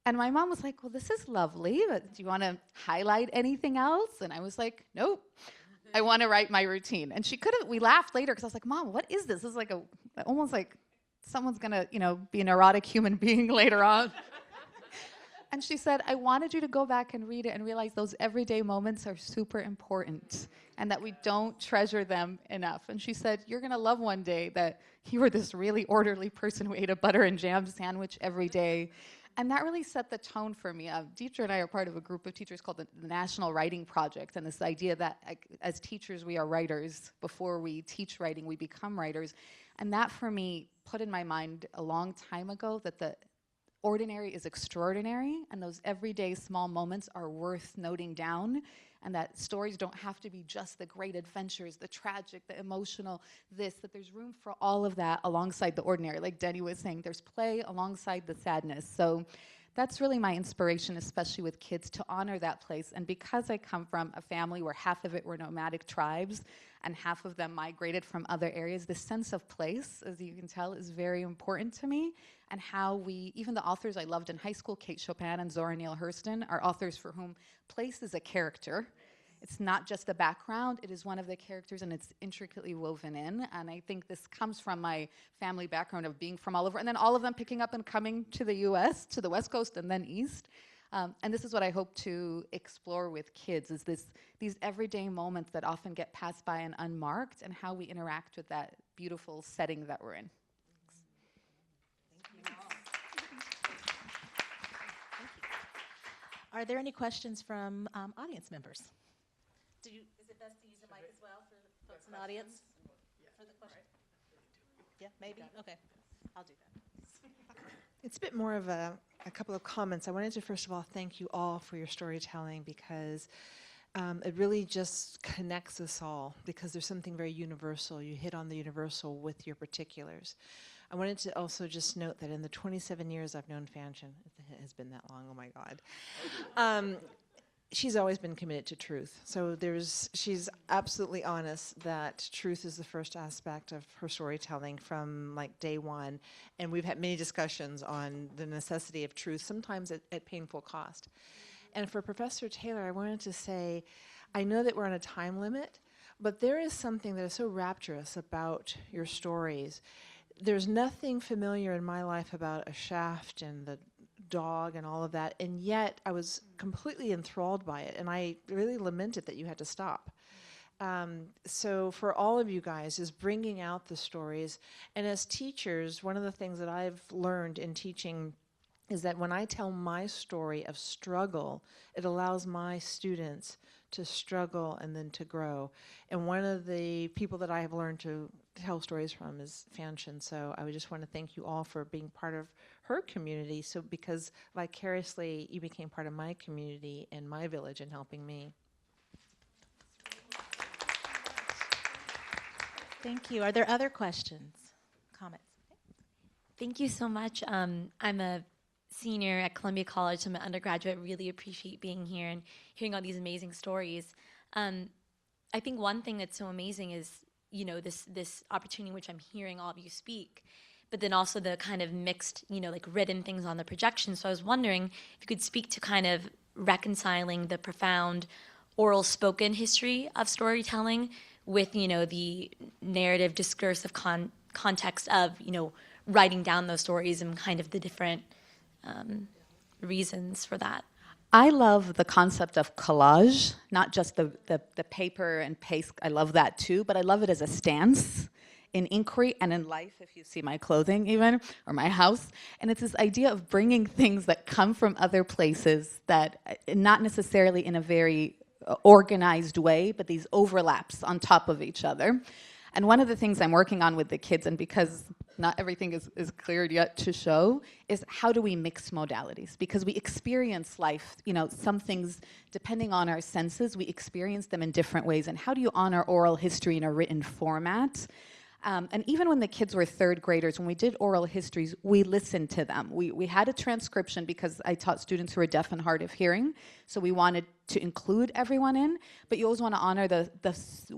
And my mom was like, well, this is lovely, but do you want to highlight anything else? And I was like, nope, I want to write my routine. And we laughed later because I was like, Mom, what is this? This is like almost like someone's going to, you know, be an erotic human being later on. And she said, I wanted you to go back and read it and realize those everyday moments are super important and that we don't treasure them enough. And she said, you're going to love one day that you were this really orderly person who ate a butter and jam sandwich every day. And that really set the tone for me. Detra and I are part of a group of teachers called the National Writing Project, and this idea that as teachers we are writers. Before we teach writing, we become writers. And that for me put in my mind a long time ago that the ordinary is extraordinary, and those everyday small moments are worth noting down, and that stories don't have to be just the great adventures, the tragic, the emotional, that there's room for all of that alongside the ordinary. Like Denny was saying, there's play alongside the sadness. So that's really my inspiration, especially with kids, to honor that place. And because I come from a family where half of it were nomadic tribes and half of them migrated from other areas, the sense of place, as you can tell, is very important to me. And how we, even the authors I loved in high school, Kate Chopin and Zora Neale Hurston, are authors for whom place is a character. It's not just a background, it is one of the characters, and it's intricately woven in. And I think this comes from my family background of being from all over, and then all of them picking up and coming to the US, to the West Coast and then East. And this is what I hope to explore with kids, is these everyday moments that often get passed by and unmarked, and how we interact with that beautiful setting that we're in. Are there any questions from audience members? Is it best to use the mic as well for the folks in the audience? For the question? Yeah, maybe? Okay, I'll do that. It's a bit more of a couple of comments. I wanted to first of all thank you all for your storytelling, because it really just connects us all, because there's something very universal. You hit on the universal with your particulars. I wanted to also just note that in the 27 years I've known Fanshen, it has been that long, oh my God, she's always been committed to truth. So she's absolutely honest that truth is the first aspect of her storytelling from like day one. And we've had many discussions on the necessity of truth, sometimes at painful cost. And for Professor Taylor, I wanted to say, I know that we're on a time limit, but there is something that is so rapturous about your stories. There's nothing familiar in my life about a shaft and the dog and all of that, and yet I was completely enthralled by it, and I really lamented that you had to stop. So for all of you guys is bringing out the stories, and as teachers, one of the things that I've learned in teaching is that when I tell my story of struggle, it allows my students to struggle and then to grow. And one of the people that I have learned to tell stories from is Fanshen. So I would just want to thank you all for being part of her community, so because vicariously you became part of my community and my village and helping me. Thank you. Are there other questions, comments? Thank you so much. I'm a senior at Columbia College. I'm an undergraduate. Really appreciate being here and hearing all these amazing stories. I think one thing that's so amazing is, you know, this opportunity in which I'm hearing all of you speak, but then also the kind of mixed, you know, like written things on the projection. So I was wondering if you could speak to kind of reconciling the profound oral spoken history of storytelling with, you know, the narrative discursive context of, you know, writing down those stories and kind of the different reasons for that. I love the concept of collage, not just the paper and paste. I love that too, but I love it as a stance in inquiry and in life, if you see my clothing even, or my house. And it's this idea of bringing things that come from other places that, not necessarily in a very organized way, but these overlaps on top of each other. And one of the things I'm working on with the kids, and because not everything is cleared yet to show, is how do we mix modalities? Because we experience life, you know, some things, depending on our senses, we experience them in different ways. And how do you honor oral history in a written format? And even when the kids were third graders, when we did oral histories, we listened to them. We had a transcription because I taught students who are deaf and hard of hearing, so we wanted to include everyone in, but you always want to honor the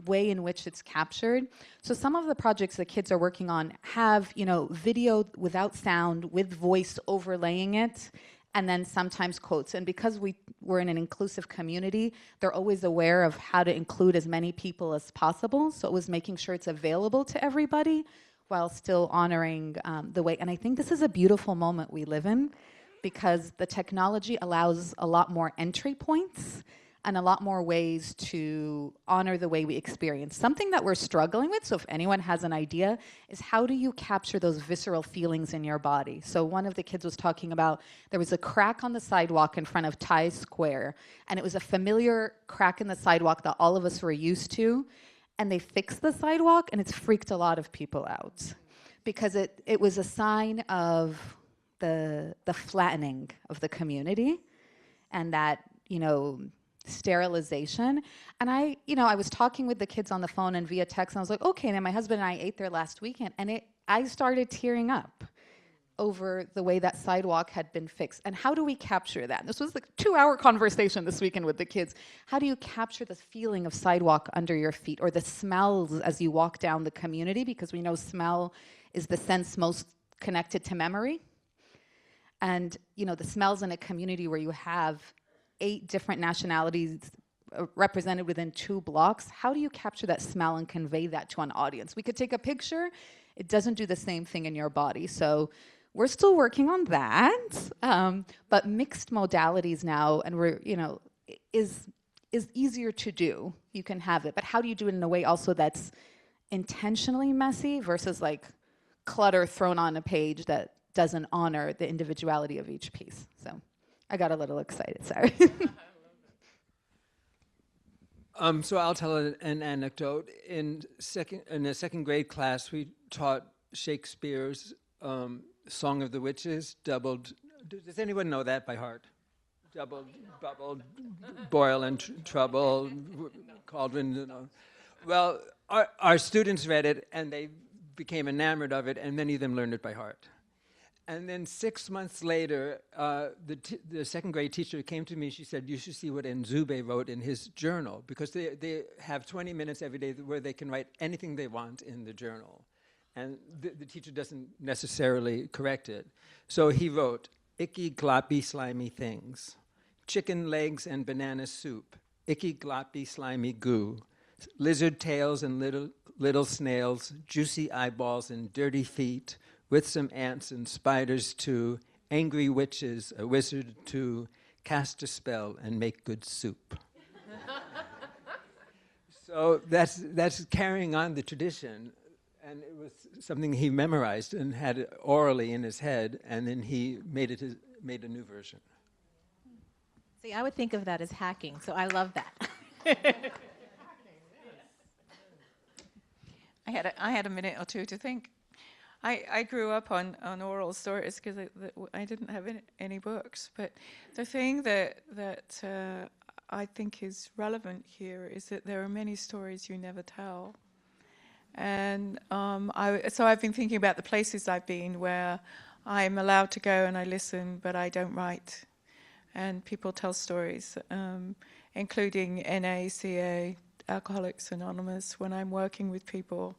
way in which it's captured. So some of the projects the kids are working on have, you know, video without sound with voice overlaying it, and then sometimes quotes. And because we're in an inclusive community, they're always aware of how to include as many people as possible. So it was making sure it's available to everybody while still honoring the way. And I think this is a beautiful moment we live in, because the technology allows a lot more entry points and a lot more ways to honor the way we experience. Something that we're struggling with, so if anyone has an idea, is how do you capture those visceral feelings in your body? So one of the kids was talking about there was a crack on the sidewalk in front of Times Square, and it was a familiar crack in the sidewalk that all of us were used to, and they fixed the sidewalk, and it's freaked a lot of people out because it was a sign of the flattening of the community and that, you know, sterilization. And I was talking with the kids on the phone and via text, and I was like, okay, and then my husband and I ate there last weekend, and I started tearing up over the way that sidewalk had been fixed. And how do we capture that? This was like a 2-hour conversation this weekend with the kids. How do you capture the feeling of sidewalk under your feet, or the smells as you walk down the community? Because we know smell is the sense most connected to memory. And, you know, the smells in a community where you have 8 different nationalities represented within 2 blocks, how do you capture that smell and convey that to an audience? We could take a picture. It doesn't do the same thing in your body. So we're still working on that. But mixed modalities now, and we're, you know, is easier to do. You can have it. But how do you do it in a way also that's intentionally messy versus like clutter thrown on a page that doesn't honor the individuality of each piece? So I got a little excited, sorry. So I'll tell an anecdote. In a second grade class, we taught Shakespeare's Song of the Witches, doubled. Does anyone know that by heart? Doubled, bubbled, boil and trouble, cauldron. You know. Well, our students read it, and they became enamored of it, and many of them learned it by heart. And then 6 months later, the second grade teacher came to me. She said, you should see what Nzube wrote in his journal, because they have 20 minutes every day where they can write anything they want in the journal. And the teacher doesn't necessarily correct it. So he wrote, icky, gloppy, slimy things, chicken legs and banana soup, icky, gloppy, slimy goo, lizard tails and little snails, juicy eyeballs and dirty feet, with some ants and spiders too, angry witches, a wizard to cast a spell and make good soup. So that's carrying on the tradition, and it was something he memorized and had it orally in his head, and then he made a new version. See, I would think of that as hacking, so I love that. I had a minute or two to think. I grew up on oral stories because I didn't have any books. But the thing that I think is relevant here is that there are many stories you never tell. And so I've been thinking about the places I've been where I'm allowed to go and I listen, but I don't write. And people tell stories, including NACA, Alcoholics Anonymous. When I'm working with people,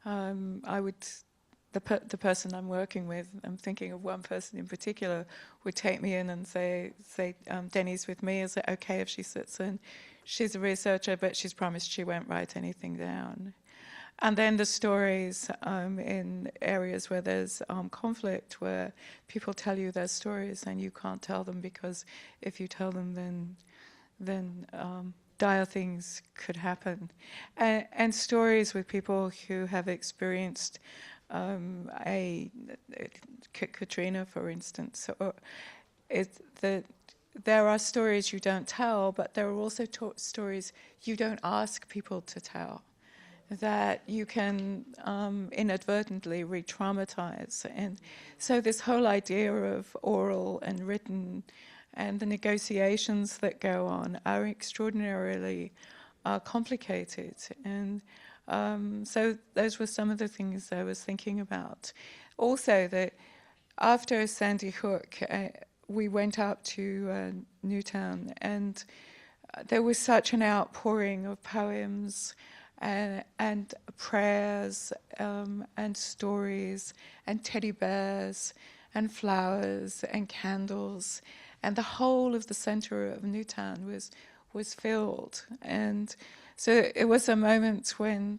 the person I'm working with, I'm thinking of one person in particular, would take me in and say, Denny's with me, is it okay if she sits in? She's a researcher, but she's promised she won't write anything down. And then the stories in areas where there's conflict, where people tell you their stories and you can't tell them because if you tell them, then dire things could happen. And stories with people who have experienced Katrina, for instance. There are stories you don't tell, but there are also stories you don't ask people to tell, that you can inadvertently re-traumatize. And so this whole idea of oral and written and the negotiations that go on are extraordinarily complicated. And so those were some of the things I was thinking about. Also, that after Sandy Hook, we went up to Newtown, and there was such an outpouring of poems and prayers and stories and teddy bears and flowers and candles, and the whole of the center of Newtown was filled. And so it was a moment when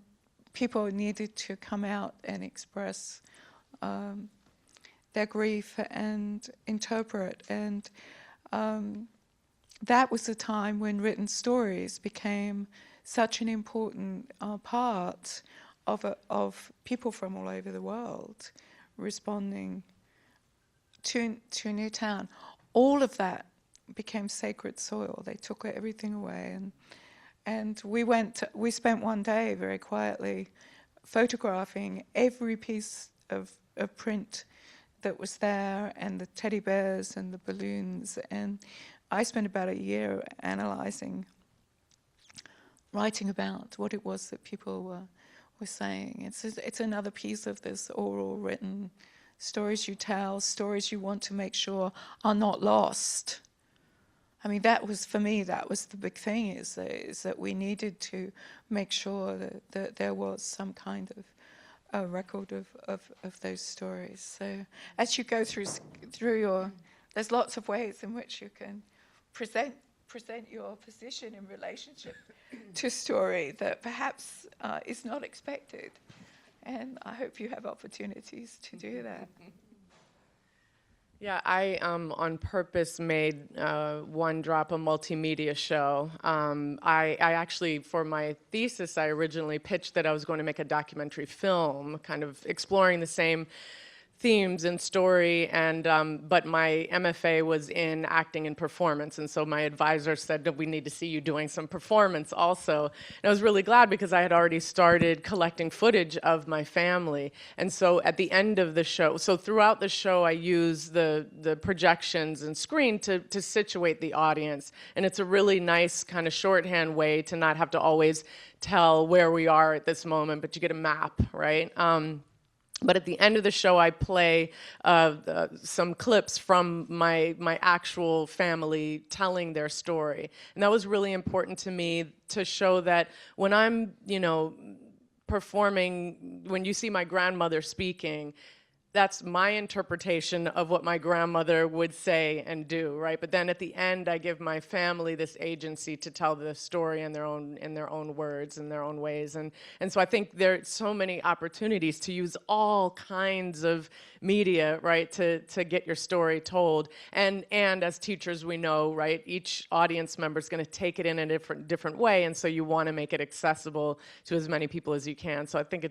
people needed to come out and express their grief and interpret. And that was the time when written stories became such an important part of people from all over the world responding to a new town. All of that became sacred soil. They took everything away, and we spent one day very quietly photographing every piece of print that was there, and the teddy bears and the balloons. And I spent about a year analyzing, writing about what it was that people were saying. It's another piece of this oral, written stories you tell, stories you want to make sure are not lost. I mean, that was, for me, that was the big thing, is that we needed to make sure that there was some kind of a record of those stories. So as you go through your, there's lots of ways in which you can present your position in relationship to story that perhaps is not expected. And I hope you have opportunities to do that. Yeah, I on purpose made One Drop a multimedia show. I actually, for my thesis, I originally pitched that I was going to make a documentary film, kind of exploring the same themes and story, and but my MFA was in acting and performance, and so my advisor said that we need to see you doing some performance also. And I was really glad because I had already started collecting footage of my family, and so at the end of the show, so throughout the show I use the projections and screen to situate the audience, and it's a really nice kind of shorthand way to not have to always tell where we are at this moment, but you get a map, right? But at the end of the show, I play some clips from my actual family telling their story. And that was really important to me, to show that when I'm, performing, when you see my grandmother speaking, that's my interpretation of what my grandmother would say and do, right? But then at the end, I give my family this agency to tell the story in their own words, in their own ways. And so I think there are so many opportunities to use all kinds of media, right, to get your story told. And as teachers, we know, right, each audience member is going to take it in a different way, and so you want to make it accessible to as many people as you can. So I think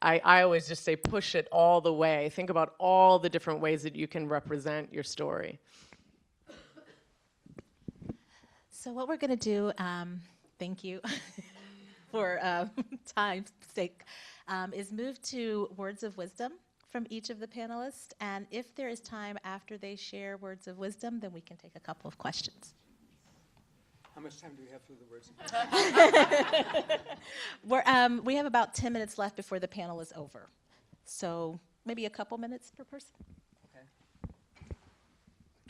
I always just say push it all the way. Think about all the different ways that you can represent your story. So what we're going to do, thank you for time's sake, is move to words of wisdom from each of the panelists. And if there is time after they share words of wisdom, then we can take a couple of questions. How much time do we have for the words of wisdom? We have about 10 minutes left before the panel is over. So maybe a couple minutes per person. Okay.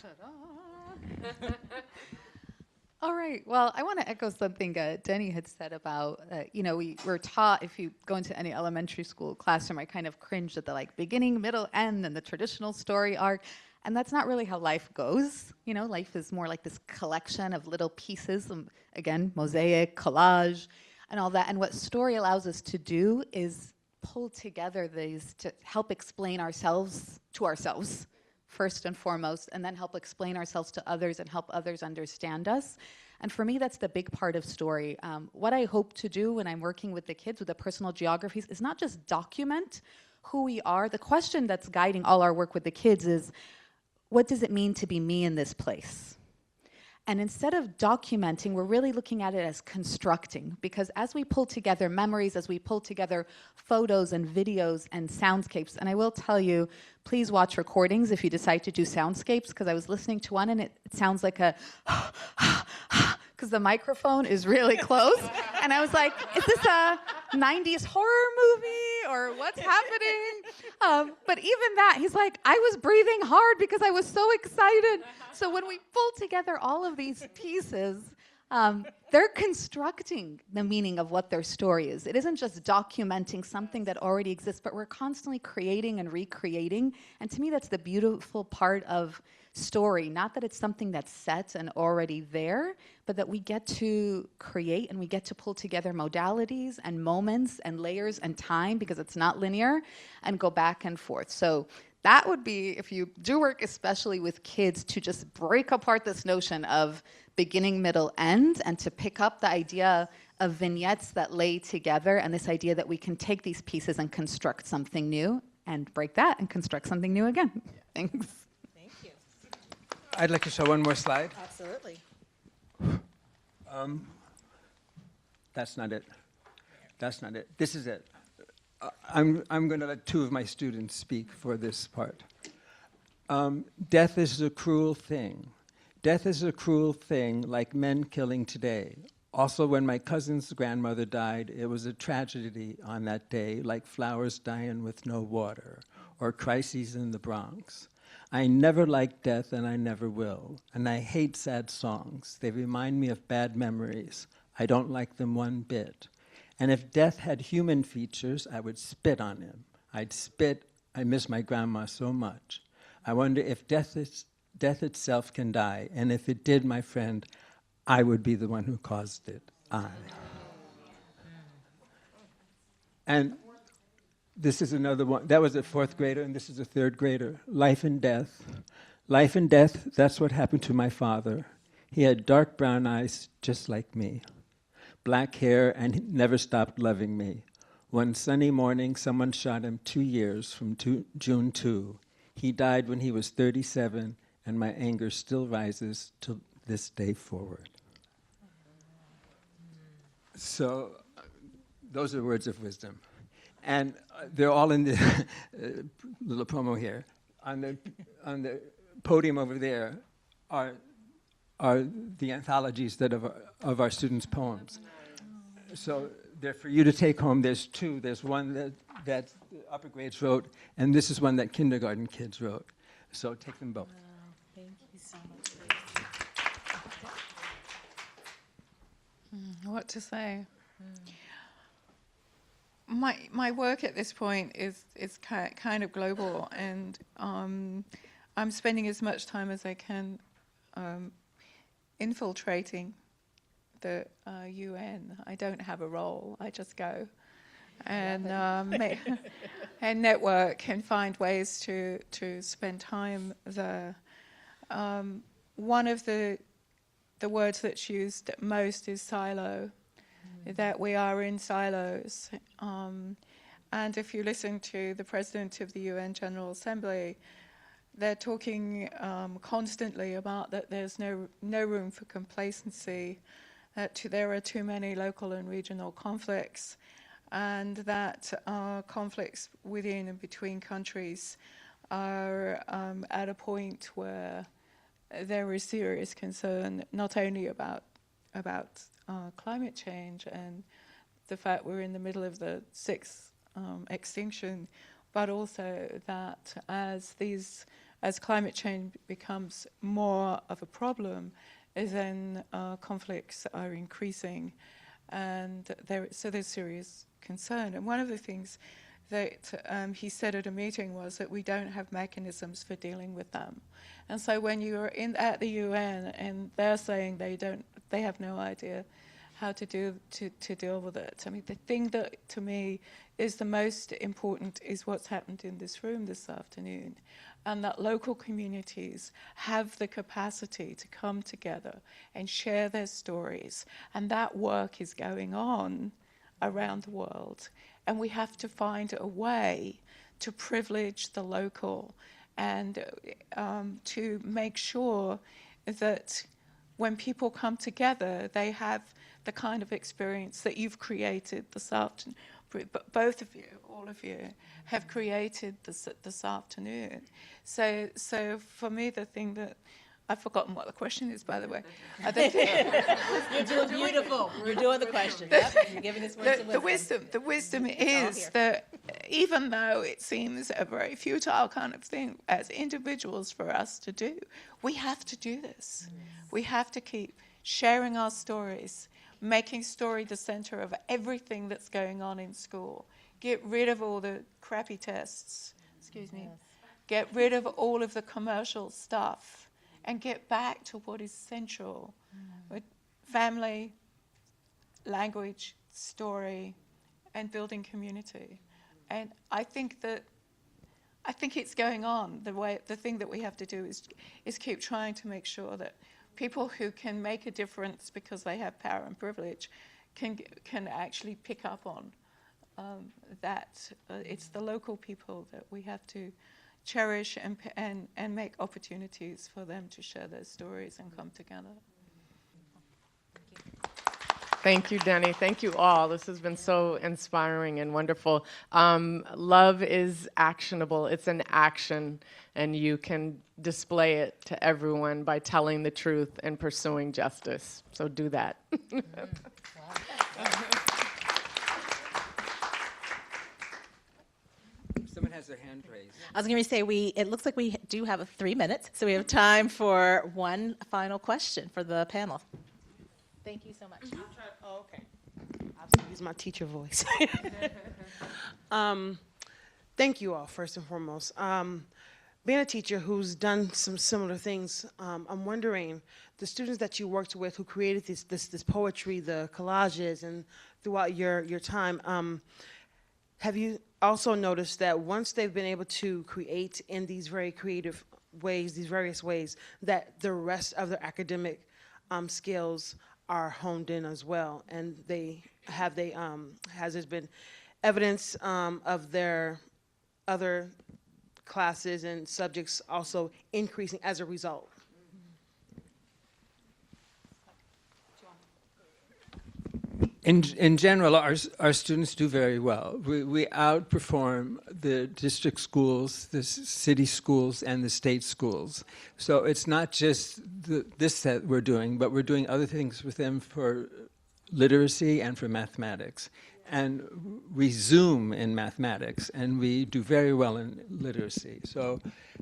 Ta-da! All right. Well, I want to echo something Denny had said about, we were taught, if you go into any elementary school classroom, I kind of cringed at the beginning, middle, end, and the traditional story arc. And that's not really how life goes. Life is more like this collection of little pieces, again, mosaic, collage, and all that. And what story allows us to do is pull together these to help explain ourselves to ourselves, first and foremost, and then help explain ourselves to others and help others understand us. And for me, that's the big part of story. What I hope to do when I'm working with the kids with the personal geographies is not just document who we are. The question that's guiding all our work with the kids is, what does it mean to be me in this place? And instead of documenting, we're really looking at it as constructing, because as we pull together memories, as we pull together photos and videos and soundscapes, and I will tell you, please watch recordings if you decide to do soundscapes, because I was listening to one and it sounds like a because the microphone is really close. And I was like, is this a 90s horror movie or what's happening? But even that, he's like, I was breathing hard because I was so excited. So when we pull together all of these pieces, they're constructing the meaning of what their story is. It isn't just documenting something that already exists, but we're constantly creating and recreating. And to me, that's the beautiful part of story. Not that it's something that's set and already there, but that we get to create and we get to pull together modalities and moments and layers and time, because it's not linear, and go back and forth. So that would be, if you do work especially with kids, to just break apart this notion of beginning, middle, end, and to pick up the idea of vignettes that lay together, and this idea that we can take these pieces and construct something new, and break that and construct something new again. Thanks. Thank you. I'd like to show one more slide. Absolutely. That's not it. That's not it. This is it. I'm going to let two of my students speak for this part. Death is a cruel thing. Death is a cruel thing, like men killing today. Also, when my cousin's grandmother died, it was a tragedy on that day, like flowers dying with no water, or crises in the Bronx. I never liked death, and I never will. And I hate sad songs. They remind me of bad memories. I don't like them one bit. And if death had human features, I would spit on him. I'd spit. I miss my grandma so much. I wonder if death itself can die. And if it did, my friend, I would be the one who caused it. And this is another one. That was a fourth grader, and this is a third grader. Life and death. Life and death, that's what happened to my father. He had dark brown eyes, just like me. Black hair, and he never stopped loving me. One sunny morning, someone shot him 2 years from June 2. He died when he was 37, and my anger still rises to this day forward. So those are words of wisdom. And they're all in the little promo here. On the podium over there are the anthologies that of our students' poems. So they're for you to take home. There's two. There's one that the upper grades wrote, and this is one that kindergarten kids wrote. So take them both. Wow, thank you so much. What to say? My work at this point is kind of global, and I'm spending as much time as I can infiltrating the UN. I don't have a role. I just go and and network and find ways to spend time there. One of the words that's used most is silo, that we are in silos. And if you listen to the President of the UN General Assembly, they're talking constantly about that there's no room for complacency, that there are too many local and regional conflicts, and that conflicts within and between countries are at a point where there is serious concern, not only about climate change and the fact we're in the middle of the sixth extinction, but also that as climate change becomes more of a problem, then conflicts are increasing, and there's serious concern. And one of the things that he said at a meeting was that we don't have mechanisms for dealing with them. And so when you're at the UN and they're saying they have no idea how to deal with it. I mean, the thing that to me is the most important is what's happened in this room this afternoon, and that local communities have the capacity to come together and share their stories, and that work is going on around the world. And we have to find a way to privilege the local and to make sure that when people come together, they have the kind of experience that you've created this afternoon. Both of you, all of you, have created this afternoon. So for me, the thing that I've forgotten what the question is, by the way. You're doing beautiful. You're doing the question. Yep. You're giving us words of wisdom. The wisdom is that even though it seems a very futile kind of thing as individuals for us to do, we have to do this. We have to keep sharing our stories, making story the center of everything that's going on in school. Get rid of all the crappy tests. Excuse me. Get rid of all of the commercial stuff. And get back to what is central with family, language, story, and building community. And I think that I think it's going on. The thing that we have to do is keep trying to make sure that people who can make a difference because they have power and privilege can actually pick up on that. It's the local people that we have to cherish and make opportunities for them to share their stories and come together. Thank you, Denny. Thank you all. This has been so inspiring and wonderful. Love is actionable. It's an action, and you can display it to everyone by telling the truth and pursuing justice. So do that. Someone has their hand raised. I was going to say, it looks like we do have 3 minutes, so we have time for one final question for the panel. Thank you so much. Okay. I'll use my teacher voice. Thank you all, first and foremost. Being a teacher who's done some similar things, I'm wondering, the students that you worked with who created this poetry, the collages, and throughout your time, have you also noticed that once they've been able to create in these very creative ways, these various ways, that the rest of their academic skills are honed in as well, and has there been evidence of their other classes and subjects also increasing as a result? In general, our students do very well. We outperform the district schools, the city schools, and the state schools. So it's not just this that we're doing, but we're doing other things with them for literacy and for mathematics. And we zoom in mathematics, and we do very well in literacy. So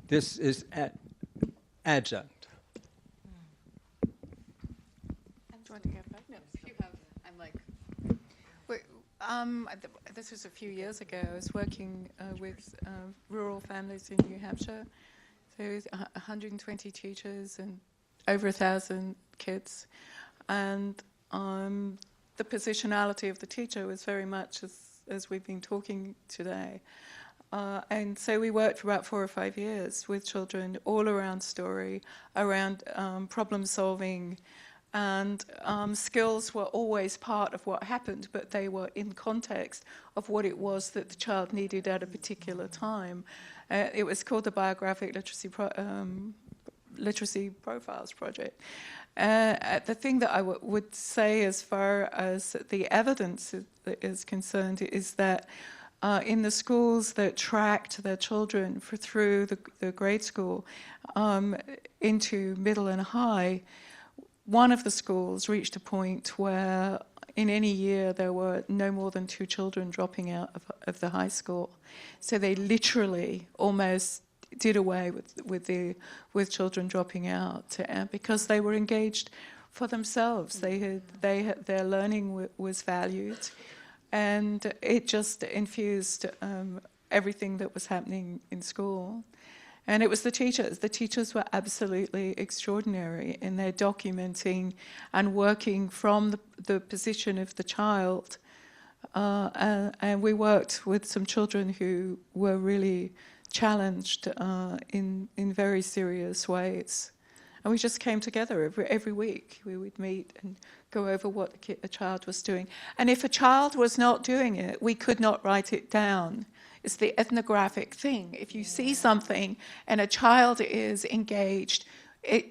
this is adjunct. This was a few years ago. I was working with rural families in New Hampshire. So it was 120 teachers and over 1,000 kids. And the positionality of the teacher was very much as we've been talking today. And so we worked for about 4 or 5 years with children all around story, around problem solving, and skills were always part of what happened, but they were in context of what it was that the child needed at a particular time. It was called the Biographic Literacy Profiles Project. The thing that I would say as far as the evidence is concerned is that in the schools that tracked their children through the grade school into middle and high, one of the schools reached a point where in any year there were no more than 2 children dropping out of the high school. So they literally almost did away with children dropping out because they were engaged for themselves. Their learning was valued, and it just infused everything that was happening in school. And it was the teachers. The teachers were absolutely extraordinary in their documenting and working from the position of the child. And we worked with some children who were really challenged in very serious ways. And we just came together every week. We would meet and go over what a child was doing. And if a child was not doing it, we could not write it down. It's the ethnographic thing. If you see something and a child is engaged,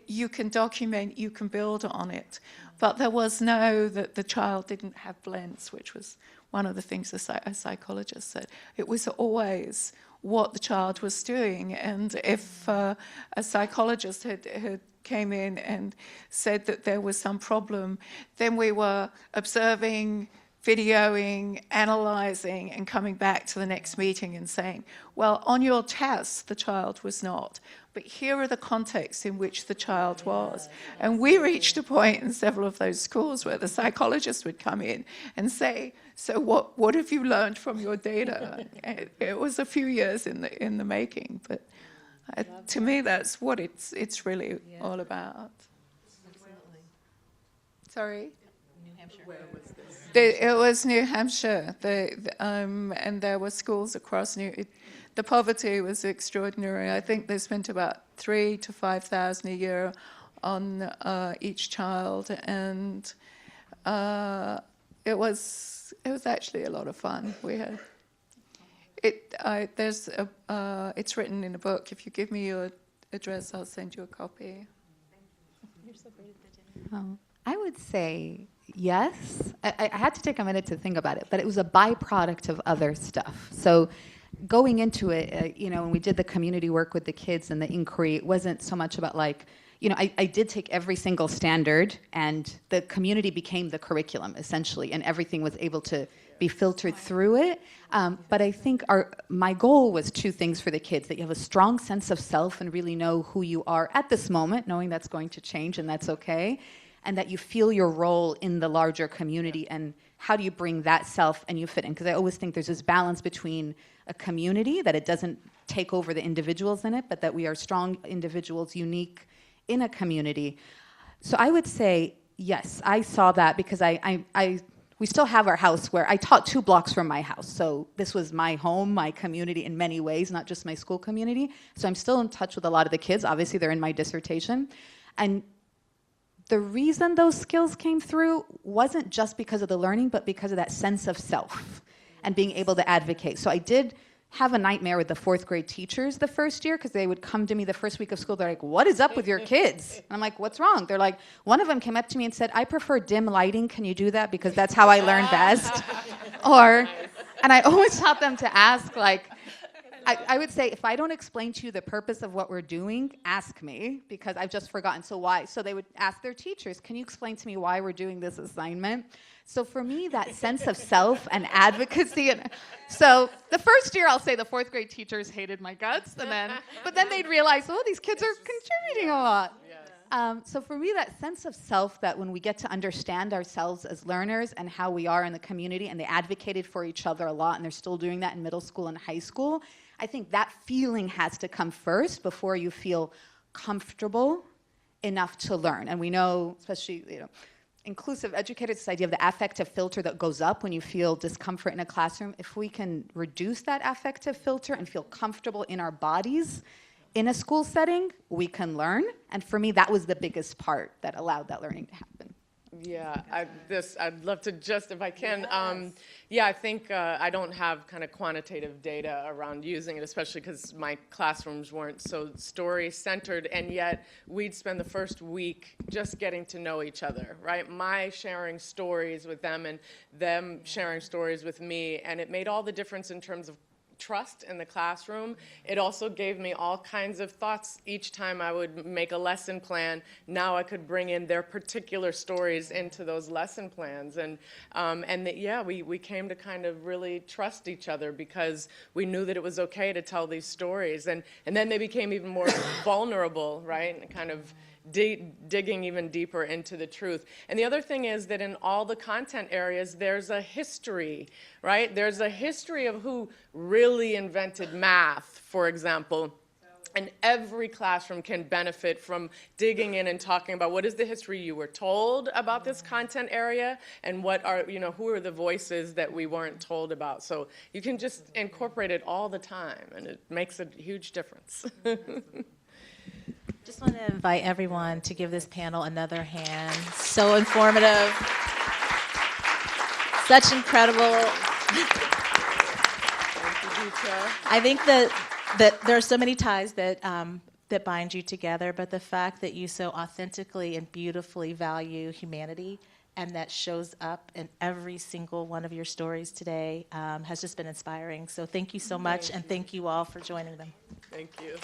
you can document, you can build on it. But there was that the child didn't have blends, which was one of the things a psychologist said. It was always what the child was doing. And if a psychologist had came in and said that there was some problem, then we were observing, videoing, analysing, and coming back to the next meeting and saying, well, on your test, the child was not, but here are the contexts in which the child was. And we reached a point in several of those schools where the psychologist would come in and say, so what have you learned from your data? It was a few years in the making, but to me, that's what it's really all about. Absolutely. Sorry? New Hampshire. Where was this? It was New Hampshire, and there were schools across the poverty was extraordinary. I think they spent about $3,000 to $5,000 a year on each child, and it was actually a lot of fun. We had it's written in a book. If you give me your address, I'll send you a copy. You're so great at the dinner. I would say yes. I had to take a minute to think about it, but it was a byproduct of other stuff. So going into it, when we did the community work with the kids and the inquiry, it wasn't so much about like, I did take every single standard, and the community became the curriculum, essentially, and everything was able to be filtered through it. But I think my goal was two things for the kids: that you have a strong sense of self and really know who you are at this moment, knowing that's going to change and that's okay, and that you feel your role in the larger community, and how do you bring that self and you fit in? Because I always think there's this balance between a community, that it doesn't take over the individuals in it, but that we are strong individuals, unique in a community. So I would say, yes, I saw that because we still have our house where I taught 2 blocks from my house. So this was my home, my community in many ways, not just my school community. So I'm still in touch with a lot of the kids. Obviously, they're in my dissertation. And the reason those skills came through wasn't just because of the learning, but because of that sense of self and being able to advocate. So I did have a nightmare with the 4th grade teachers the first year, because they would come to me the first week of school. They're like, "What is up with your kids?" And I'm like, "What's wrong?" They're like, one of them came up to me and said, "I prefer dim lighting. Can you do that? Because that's how I learn best." And I always taught them to ask, like, I would say, if I don't explain to you the purpose of what we're doing, ask me, because I've just forgotten. So why? So they would ask their teachers, "Can you explain to me why we're doing this assignment?" So for me, that sense of self and advocacy. So the first year, I'll say the 4th grade teachers hated my guts, but then they'd realize, oh, these kids are contributing a lot. So for me, that sense of self, that when we get to understand ourselves as learners and how we are in the community, and they advocated for each other a lot, and they're still doing that in middle school and high school, I think that feeling has to come first before you feel comfortable enough to learn. And we know, especially, inclusive educators, this idea of the affective filter that goes up when you feel discomfort in a classroom. If we can reduce that affective filter and feel comfortable in our bodies in a school setting, we can learn. And for me, that was the biggest part that allowed that learning to happen. Yeah, I'd love to just, if I can, I think I don't have kind of quantitative data around using it, especially because my classrooms weren't so story-centered, and yet we'd spend the first week just getting to know each other, right? My sharing stories with them and them sharing stories with me, and it made all the difference in terms of trust in the classroom. It also gave me all kinds of thoughts each time I would make a lesson plan. Now I could bring in their particular stories into those lesson plans, and we came to kind of really trust each other because we knew that it was okay to tell these stories, and then they became even more vulnerable, right? And kind of digging even deeper into the truth. And the other thing is that in all the content areas, there's a history, right? There's a history of who really invented math, for example. And every classroom can benefit from digging in and talking about what is the history you were told about this content area, and what are, who are the voices that we weren't told about. So you can just incorporate it all the time, and it makes a huge difference. Just want to invite everyone to give this panel another hand. So informative. Such incredible. I think that there are so many ties that bind you together, but the fact that you so authentically and beautifully value humanity, and that shows up in every single one of your stories today, has just been inspiring. So thank you so much, and thank you all for joining them. Thank you.